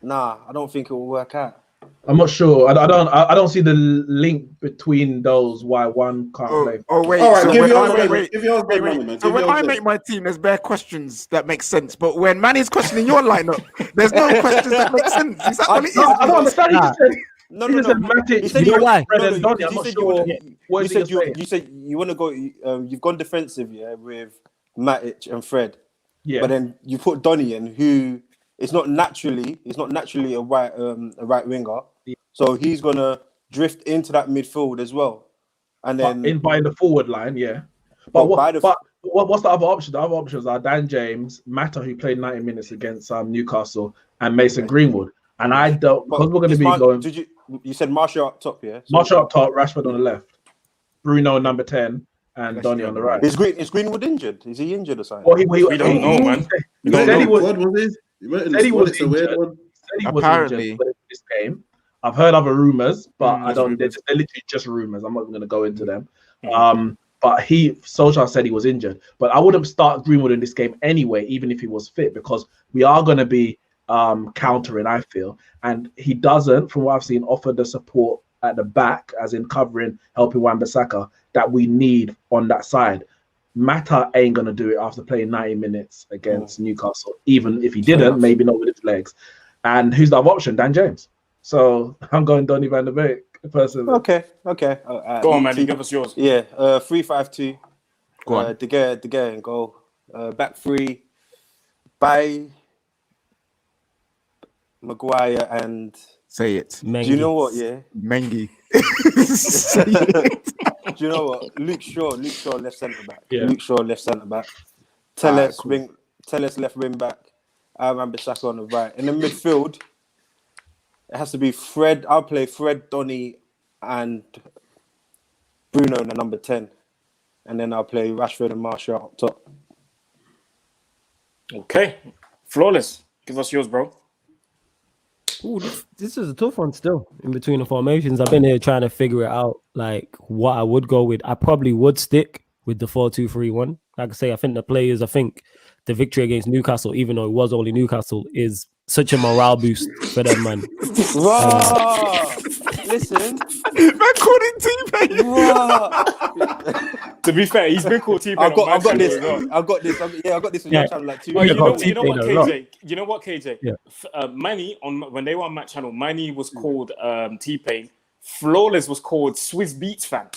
Nah, I don't think it will work out.
I'm not sure. I don't see the link between those. Why one can't play?
Oh wait.
All right,
So
give
when
yours,
I-
wait. Give yours,
wait,
Manny,
wait.
man.
So
Give
when
yours,
I
man.
make my team, there's bare questions that make sense. But when Manny's questioning your lineup, there's no questions that make sense. Is that what it is?
I don't understand. He just said,
No.
he just said Matic.
You said
you know why?
Fred and Donny. I'm
You
not
said
sure. What is he saying?
you said you want to go. You've gone defensive, yeah, with Matic and Fred.
Yeah.
But then you put Donny in, who is not naturally a right winger.
Yeah.
So he's gonna drift into that midfield as well. And then
in by the forward line, yeah. But what's the other option? The other options are Dan James, Mata, who played 90 minutes against Newcastle, and Mason Greenwood. And I don't, because we're going to be going.
You said Martial up top, yeah? So
Martial up top, Rashford on the left, Bruno number 10, and Donny on the right.
Is Greenwood injured? Is he injured or something?
Well,
We don't know, man.
You
He
don't
said
know.
he was.
What was it? You went in the
Said he
squad,
was
it's a weird
injured.
one.
Said he was
Apparently.
injured for this game. I've heard other rumors, but I
there's
don't.
rumours.
They're literally just rumors. I'm not going to go into them. But Soslkjaer said he was injured. But I wouldn't start Greenwood in this game anyway, even if he was fit, because we are going to be countering, I feel. And he doesn't, from what I've seen, offer the support at the back, as in covering, helping Wan-Bissaka, that we need on that side. Mata ain't going to do it after playing 90 minutes against Newcastle. Even if he didn't, maybe not with his legs. And who's the other option? Dan James. So I'm going Donny van der Beek, personally.
Okay.
Go on, man. You give us yours.
Yeah, 3-5-2.
Go on.
De Gea and goal. Back three by Maguire and.
Say it.
Do you know what? Yeah.
Mengi. Say it.
Do you know what? Luke Shaw left centre back.
Yeah.
Luke Shaw left centre back. Telles
cool.
left wing back. Wan-Bissaka on the right. In the midfield, it has to be Fred. I'll play Fred, Donny, and Bruno in the number 10. And then I'll play Rashford and Martial up top.
Okay. Flawless. Give us yours, bro.
Ooh, this is a tough one still in between the formations. I've been here trying to figure it out, like what I would go with. I probably would stick with the 4-2-3-1. Like I say, I think the victory against Newcastle, even though it was only Newcastle, is such a morale boost for them, man.
Wow! Listen.
Man called it T-Pain.
Wow!
To be fair, he's been called T-Pain.
I've got this.
as well.
I've got this on
Yeah.
your channel like 2
Well,
years
you know,
ago.
you know what,
T-Pain a lot.
KJ? You know what, KJ?
Yeah.
Manny, when they were on Match Channel, Manny was called T-Pain Flawless was called Swiss Beats, fam.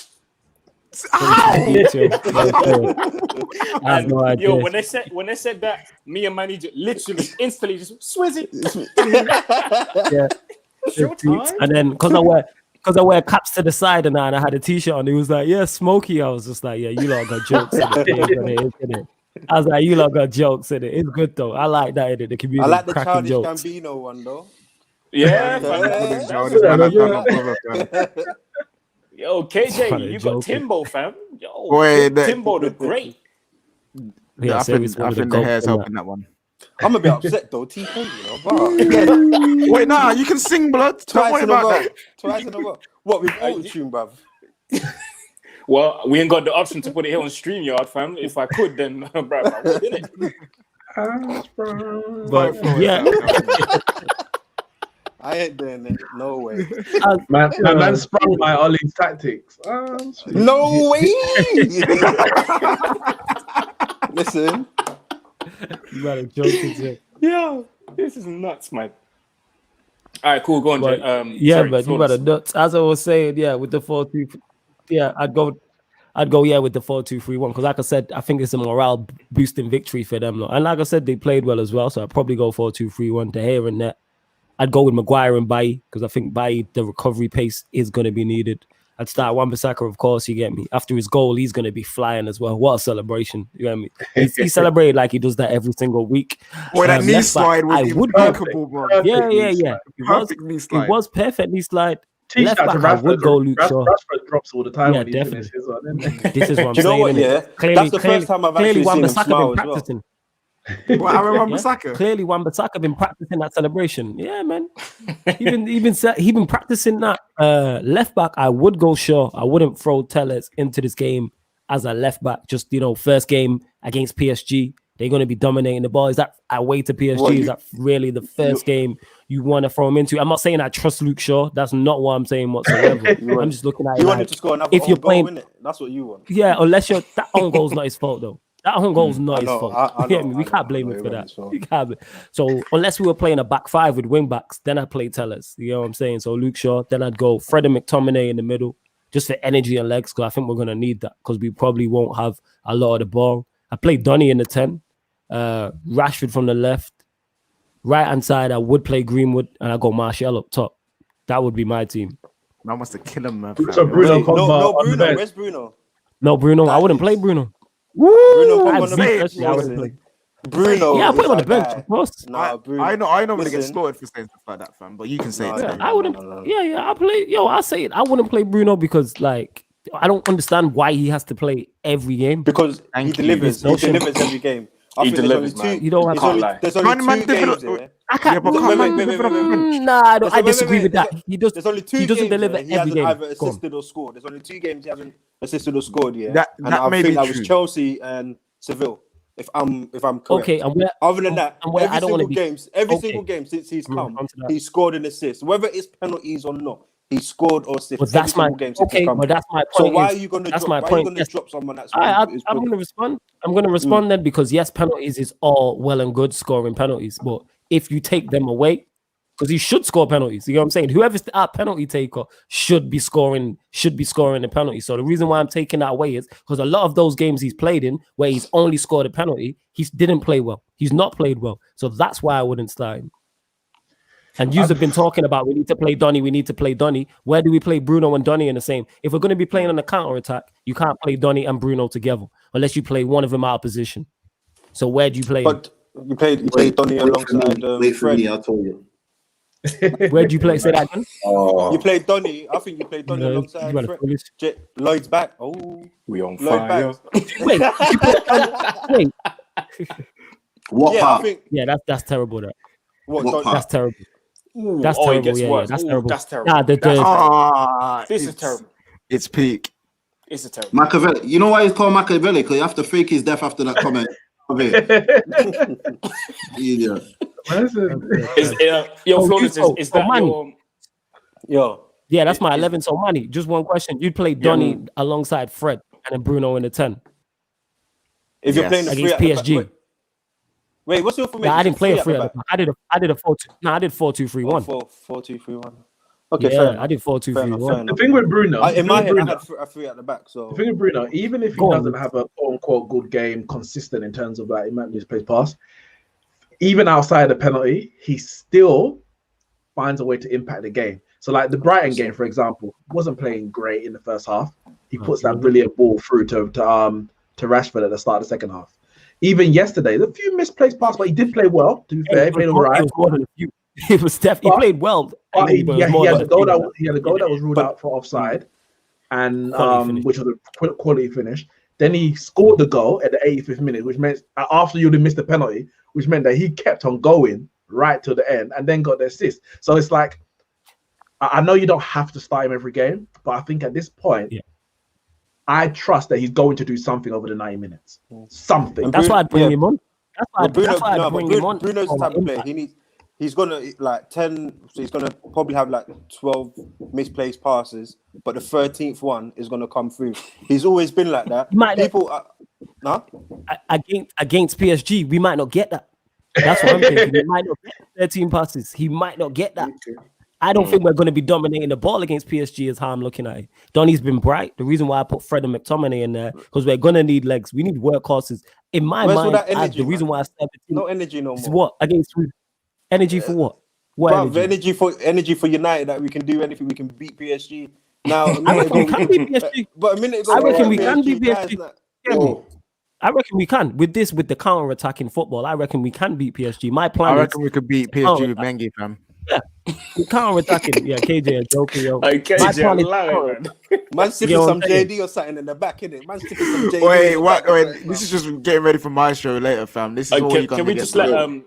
I have no idea.
Yo, when they said that, me and Manny literally instantly just Swizzy.
Yeah.
Showtime.
And then because I wear caps to the side and I had a t-shirt on, he was like, yeah, Smokey. I was just like, yeah, you lot got jokes in it. I was like, you lot got jokes in it. It's good though. I like that in it. The community.
I like the
cracking
Childish
jokes.
Gambino one though.
Yeah. Yo, KJ, you got Timbo, fam. Yo,
Boy,
Timbo the great.
Yeah,
I think the hair's helping that one.
I'm a bit upset though. T-K, you know. But
Wait, nah, you can sing, blood. Don't worry about that.
Twice in a row. What with auto-tune, bruv?
Well, we ain't got the option to put it here on StreamYard, fam. If I could, then, bro, I would, innit?
But yeah,
I ain't doing it. No way.
Man sprung by Ollie's tactics.
No way. Listen.
you got a joke into it.
Yeah, this is nuts, man. All right, cool. Go on,
But,
Jay.
yeah,
Sorry,
but you
Flawless.
got a nuts. As I was saying, yeah, with the 4-2, yeah, I'd go yeah with the 4-2-3-1 because, like I said, I think it's a morale boosting victory for them. And like I said, they played well as well, so I'd probably go 4-2-3-1 to here and there. I'd go with Maguire and Bailly because I think Bailly, the recovery pace is going to be needed. I'd start Wan-Bissaka, of course, you get me. After his goal, he's going to be flying as well. What a celebration, you get me? He celebrated like he does that every single week.
Boy, that knee slide was
impeccable,
bro.
Yeah.
Perfect knee slide.
It was perfect knee slide.
Teach
Left
that to
back, I would go Luke Shaw.
Rashford drops all the time
Yeah,
when he
definitely.
finishes his one, isn't it?
This is what I'm
Do you know
saying.
what,
innit?
yeah?
Clearly,
That's the first time I've actually seen him
Wan-Bissaka
smile
been
as well.
practicing.
Well, I remember Saka.
Clearly, Wan-Bissaka been practicing that celebration. Yeah, man. he been practicing that. Left back, I would go Shaw. I wouldn't throw Telles into this game as a left back. Just first game against PSG, they're going to be dominating the ball. Is that away to PSG? Is that really the first game you want to throw him into? I'm not saying I trust Luke Shaw. That's not what I'm saying whatsoever. I'm just looking at it.
You want him to score another
if you're
goal,
playing,
innit? That's what you want.
yeah, unless that own goal's not his fault though. That own goal's not his fault.
I know,
We can't blame him for that. You can't. So unless we were playing a back five with wing backs, then I'd play Telles. You know what I'm saying? So Luke Shaw, then I'd go Fred and McTominay in the middle, just for energy and legs, because I think we're gonna need that because we probably won't have a lot of the ball. I play Donny in the 10, Rashford from the left, right hand side. I would play Greenwood, and I go Martial up top. That would be my team.
Man wants to kill him, man.
So Bruno
Wait, no, Bruno. Where's Bruno?
No, Bruno. I wouldn't play Bruno.
Bruno
I'd
on the
beat
bench.
Chelsea, I wouldn't play.
Bruno.
Yeah, I put him on the
is
bench,
that
of course.
guy. Nah, Bruno.
I know I'm gonna get
Listen.
slaughtered for saying stuff like that, fam. But you can say it.
Yeah,
to me.
I wouldn't.
No.
Yeah, I play. I say it. I wouldn't play Bruno because, like, I don't understand why he has to play every game.
Because
Thank
he
you.
delivers.
No
He delivers every game. I
He
think
delivers,
there's only
man.
two.
You don't have
Can't lie.
There's only
Man,
two
deliver-
games. Yeah.
I
I
can't.
can't.
Yeah, but can't man deliver off the bench?
Nah, I disagree with that.
Wait.
He does.
There's only two
He doesn't
games,
deliver
yeah. He
every
hasn't
game.
either
Go on.
assisted or scored. There's only two games he hasn't assisted or scored. Yeah,
That
and
may
I
be
think that was
true.
Chelsea and Seville. If I'm correct.
Okay, and where?
Other than that,
and where
every
I don't wanna
single
be-
every
okay.
single game since he's
We'll
come,
come to that.
he scored an assist. Whether it's penalties or not, he scored or assisted.
But that's
every
my
single game since he's
okay.
come.
But that's my
So
point.
why
is-
are you going to
That's
drop?
my
Why are you
point.
going to
Yes.
drop someone that's?
I'm going to respond. I'm going to respond then because yes, penalties is all well and good scoring penalties, but if you take them away, because he should score penalties, you know what I'm saying? Whoever's our penalty taker should be scoring the penalty. So the reason why I'm taking that away is because a lot of those games he's played in where he's only scored a penalty, he didn't play well. He's not played well, so that's why I wouldn't start him. And you've been talking about we need to play Donny. Where do we play Bruno and Donny in the same? If we're going to be playing on a counter attack, you can't play Donny and Bruno together unless you play one of them out of position. So where do you play?
But you played Donny alongside
Wait for
Fred.
me, I'll tell you.
Where do you play? Say that again.
Oh,
You played Donny. I think you played Donny
You
alongside
got a
Fred.
foolish-
Lloyd's back. Oh,
We on
Lloyd
fire.
back.
Wait, wait.
what
Yeah, I
part?
think.
Yeah, that's terrible.
What
Donny-
part?
That's terrible.
Ooh,
That's
oh, it
terrible.
gets
Yeah,
worse.
that's
Ooh,
terrible.
That's terrible.
Nah,
This is
It's
terrible.
It's peak.
It's a terrible.
Machiavelli. You know why he's called Machiavelli? Because you have to fake his death after that comment. Idiot.
Yo,
Oh,
Flawless,
you-
is
oh,
that
Manny.
your...
Yo,
Yeah, that's my 11. So, Manny, just one question. You'd play Donny alongside Fred and then Bruno in the 10
if you're
Yes.
playing the
against
three at the
PSG.
back- Wait, what's your formation?
Yeah, I didn't play a
Three
three
at
at
the
the back. I did a 4-2. No, I did 4-2-3-1.
back. 4-2-3-1. Okay,
Yeah,
fair enough.
I did 4-2-3-1.
Fair enough.
The thing with Bruno,
In my head, I
Bruno,
had three at the back. So
the thing with Bruno, even if he
Go on.
doesn't have a quote unquote good game, consistent in terms of like he might misplace pass, even outside the penalty, he still finds a way to impact the game. So like the Brighton game, for example, wasn't playing great in the first half. He puts that brilliant ball through to Rashford at the start of the second half. Even yesterday, a few misplaced passes, but he did play well. To be fair, he played all right.
It was more than a few. It was definitely he played well.
But he had a goal that was ruled
But-
out for offside, and
Quality finish.
which was a quality finish. Then he scored the goal at the 85th minute, which meant after you'd have missed the penalty, which meant that he kept on going right to the end and then got the assist. So it's like, I know you don't have to start him every game, but I think at this point, I trust that he's going to do something over the 90 minutes. Something.
That's why I'd bring him on.
Bruno's
him on.
the type of player. He's gonna like 10. So he's gonna probably have like 12 misplaced passes, but the 13th one is gonna come through. He's always been like that.
Against PSG, we might not get that. That's what I'm thinking. He might not get 13 passes. He might not get that. I don't think we're going to be dominating the ball against PSG is how I'm looking at it. Donny's been bright. The reason why I put Fred and McTominay in there, because we're going to need legs. We need workhorses. In my mind, the reason why I said
no energy no more.
Is what? Against who? Energy for what?
What energy for United that we can do anything. We can beat PSG. Now,
I reckon we can beat PSG.
But a minute ago,
I reckon we can beat PSG.
Yo.
I reckon we can. With the counter-attacking football, I reckon we can beat PSG. My plan
I reckon we could beat PSG with Mengi, fam.
Yeah, counter-attacking. Yeah, KJ, joking, yo.
Man sipping some JD or something in the back, innit? Man sipping some JD.
Wait. This is just getting ready for my show later, fam. This is all you
can we just let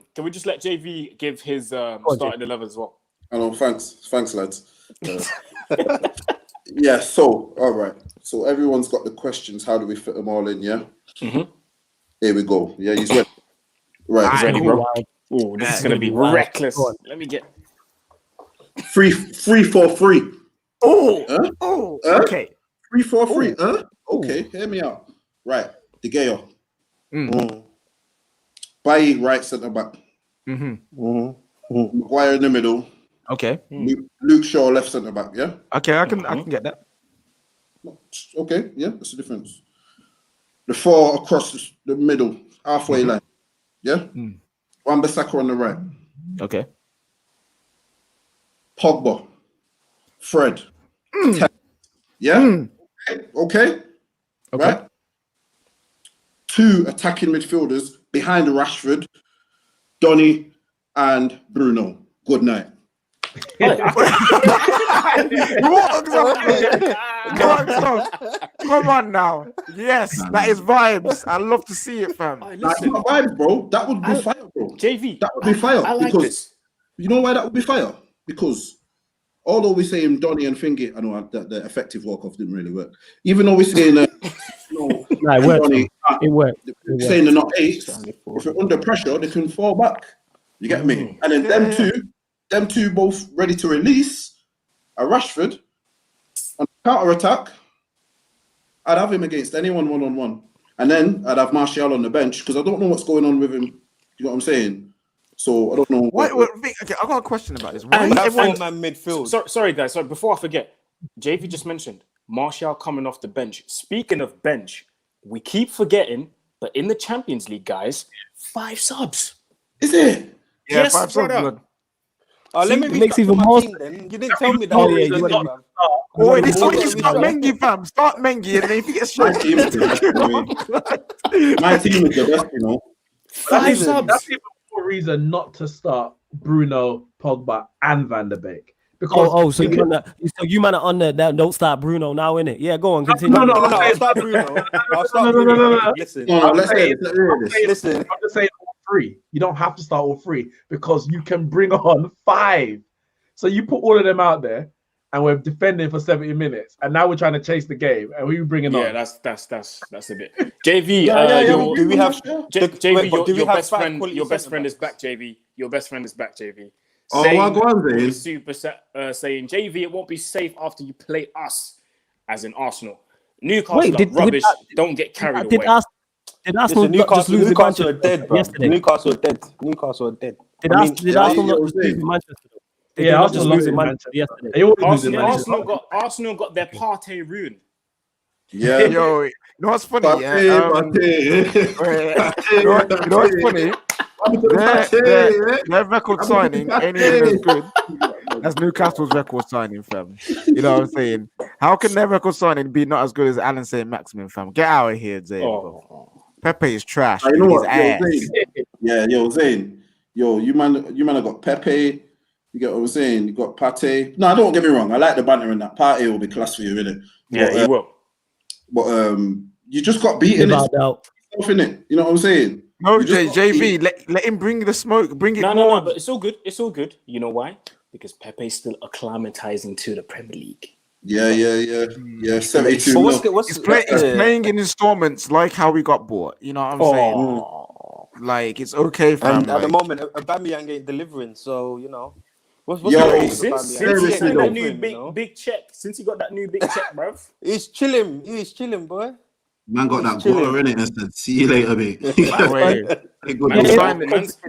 JV give his starting 11 as well?
Hello, thanks, lads. Yeah. So, all right. So everyone's got the questions. How do we fit them all in? Yeah.
Mm-hmm.
Here we go. Yeah, he's ready. Right.
He's ready, bro. Oh, this is gonna be reckless. Let me get
3-4-3.
Oh, okay.
3-4-3. Okay, hear me out. Right, De Gea. Bailly, right centre back. Maguire in the middle.
Okay.
Luke Shaw, left centre back. Yeah.
Okay, I can get that.
Okay, yeah, that's the difference. The four across the middle, halfway line. Yeah. Wan-Bissaka on the right.
Okay.
Pogba, Fred. Yeah. Okay. Right. 2 attacking midfielders behind Rashford, Donny, and Bruno. Good night.
Come on now. Yes, that is vibes. I love to see it, fam.
That's not vibes, bro. That would be fire, bro.
JV.
That would be fire.
I like
because
this.
You know why that would be fire? Because although we're saying Donny and Fingy, I know that the effective walk-off didn't really work. Even though we're saying
it worked.
Donny,
It worked.
saying they're not eights, if they're under pressure, they can fall back. You get me? And then them two both ready to release a Rashford on counter-attack. I'd have him against anyone one-on-one. And then I'd have Martial on the bench because I don't know what's going on with him. You know what I'm saying? So I don't know.
Wait, okay, I got a question about this.
Why everyone midfield?
Sorry, guys. Sorry, before I forget, JV just mentioned Martial coming off the bench. Speaking of bench, we keep forgetting, but in the Champions League, guys, 5 subs.
Is it?
Yeah,
Yes,
5 subs.
brother.
Let me
makes even more
sense. You didn't tell me that.
Oh, yeah, you
Wait, this one you start Mengi, fam. Start Mengi, and then if he gets shot.
My team is the best, you know.
5 subs.
That's even more reason not to start Bruno, Pogba, and Van der Beek. Because
So you man are on the don't start Bruno now, innit? Yeah, go on, continue.
No,
I'll start Bruno. No. Listen.
I'm
Let's
just saying all 3. You don't have to start all 3 because you can bring on 5. So you put all of them out there, and we're defending for 70 minutes, and now we're trying to chase the game, and we bring on.
Yeah, that's a bit. JV,
Do we have
JV? Your best
five
friend.
quality
Your best friend is
centre-backs?
back, JV. Your best friend is back, JV.
Oh, what go on, then?
Super saying, JV, it won't be safe after you play us, as in Arsenal. Newcastle are rubbish. Don't get carried away.
Did Arsenal just lose to
Newcastle are
Manchester
dead, bro.
yesterday?
Newcastle are dead.
Did Arsenal not just lose to Manchester? They
Yeah,
do not
Arsenal
just
lost
losing
to
man
Manchester.
yesterday.
They always lose in
Arsenal,
Manchester.
Arsenal got their Partey ruined.
Yeah.
Yo, you know what's funny? Yeah. You know what's funny? Their record signing ain't even as good as Newcastle's record signing, fam. You know what I'm saying? How can their record signing be not as good as Alan St. Maximin, fam? Get out of here, Zane. Bro. Pepe is trash.
You know what?
Ass.
Zane. You man have got Pepe. You get what I'm saying? You got Partey. No, don't get me wrong. I like the banter in that. Partey will be class for you, innit?
Yeah, he will.
But you just got beaten. Innit? You know what I'm saying?
No, JV, let him bring the smoke. Bring it more.
No, but it's all good. It's all good. You know why? Because Pepe's still acclimatizing to the Premier League.
Yeah. 72 mil.
He's playing in installments like how we got bought. You know what I'm saying? Like, it's okay, fam.
And at the moment, Aubameyang ain't delivering, so, you know. What's
since he got that new big check, since he got that new big check, bruv.
He's chilling, boy.
Man got that goal in it and said, "See you later, mate."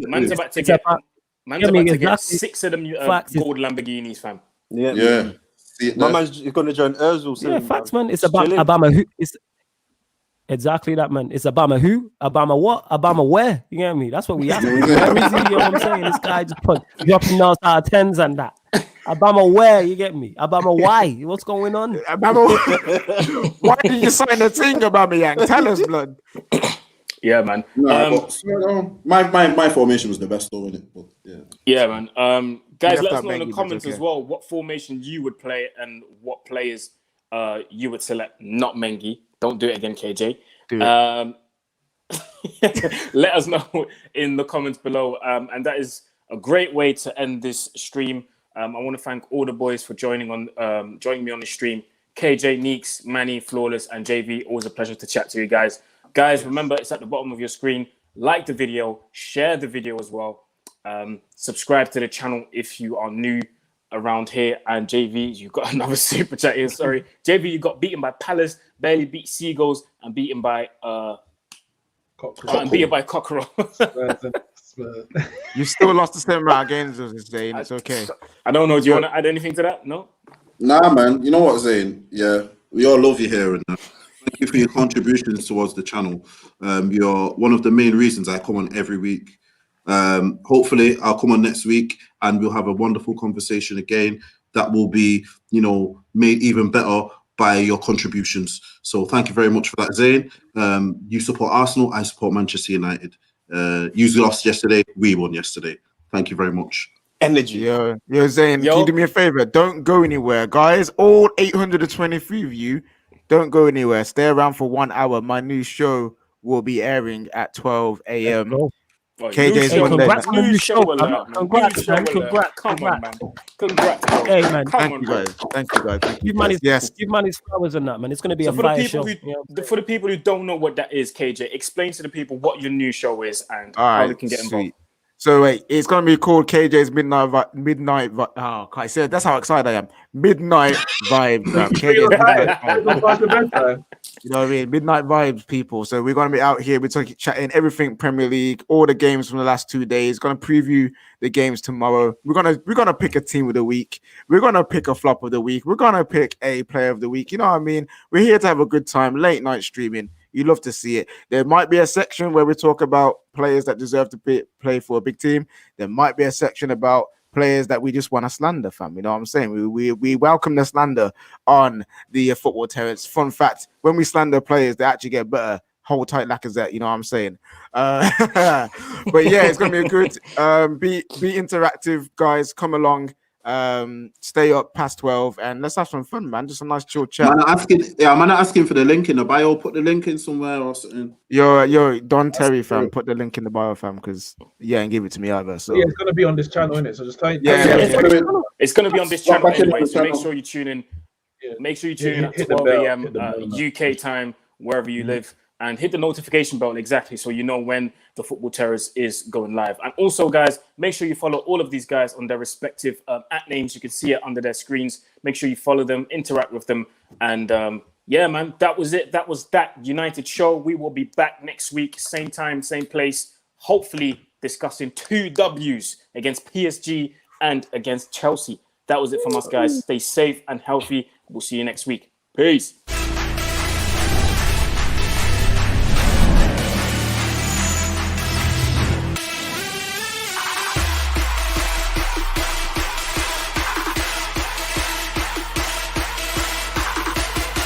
Man's about to get 6 of them gold Lamborghinis, fam.
Yeah.
My man's going to join Ozil soon.
Yeah, facts, man. It's about Obama who. It's exactly that, man. It's Obama who, Obama what, Obama where. You get me? That's what we have. You know what I'm saying? This guy just dropping out our 10s and that. Obama where, you get me? Obama why? What's going on?
Obama, why did you sign a thing, Aubameyang? Tell us, blood.
Yeah, man.
My formation was the best, though, wasn't it?
Yeah, man. Guys, let us know in the comments as well what formation you would play and what players you would select. Not Mengi. Don't do it again, KJ. Let us know in the comments below. And that is a great way to end this stream. I want to thank all the boys for joining me on the stream. KJ, Neeks, Manny, Flawless, and JV. Always a pleasure to chat to you guys. Guys, remember, it's at the bottom of your screen. Like the video, share the video as well. Subscribe to the channel if you are new around here. And JV, you got another super chat here. Sorry. JV, you got beaten by Palace, barely beat Seagulls, and beaten by Cockerel.
You still lost the same amount of games as this day, and it's okay.
I don't know. Do you want to add anything to that? No?
Nah, man. You know what, Zane? Yeah, we all love you here. And thank you for your contributions towards the channel. You're one of the main reasons I come on every week. Hopefully, I'll come on next week and we'll have a wonderful conversation again that will be, made even better by your contributions. So thank you very much for that, Zane. You support Arsenal, I support Manchester United. You lost yesterday, we won yesterday. Thank you very much.
Energy.
Yo, Zane, can you do me a favor? Don't go anywhere, guys. All 823 of you, don't go anywhere. Stay around for 1 hour. My new show will be airing at 12 a.m. KJ's
congrats on the new show.
Congrats. Come on, man. Congrats.
Hey, man.
Thank you, guys. Thank you, guys.
Give man his flowers and that, man. It's going to be a fire show.
For the people who don't know what that is, KJ, explain to the people what your new show is and how they can get involved.
So wait, it's gonna be called KJ's Midnight. Oh, I said that's how excited I am. Midnight Vibes. KJ's Midnight Vibes. You know what I mean? Midnight Vibes, people. So we're gonna be out here. We're talking, chatting everything Premier League, all the games from the last 2 days. Gonna preview the games tomorrow. We're gonna pick a team of the week. We're gonna pick a flop of the week. We're gonna pick a player of the week. You know what I mean? We're here to have a good time. Late night streaming. You love to see it. There might be a section where we talk about players that deserve to play for a big team. There might be a section about players that we just want to slander, fam. You know what I'm saying? We welcome the slander on the Football Terrace. Fun fact, when we slander players, they actually get better. Hold tight Lacazette, you know what I'm saying? But yeah, it's going to be a good, be interactive, guys. Come along. Stay up past 12 and let's have some fun, man. Just a nice chill chat.
I'm not asking for the link in the bio. Put the link in somewhere or something.
Yo, Don Terry, fam. Put the link in the bio, fam, because and give it to me either. So
yeah, it's gonna be on this channel, innit? So just type.
It's gonna be on this channel anyway. So make sure you tune in. Make sure you tune in at 12 a.m. UK time, wherever you live. And hit the notification bell exactly so you know when the Football Terrace is going live. And also, guys, make sure you follow all of these guys on their respective at names. You can see it under their screens. Make sure you follow them, interact with them. And yeah, man, that was it. That was that United show. We will be back next week, same time, same place, hopefully discussing 2 Ws against PSG and against Chelsea. That was it from us, guys. Stay safe and healthy. We'll see you next week. Peace.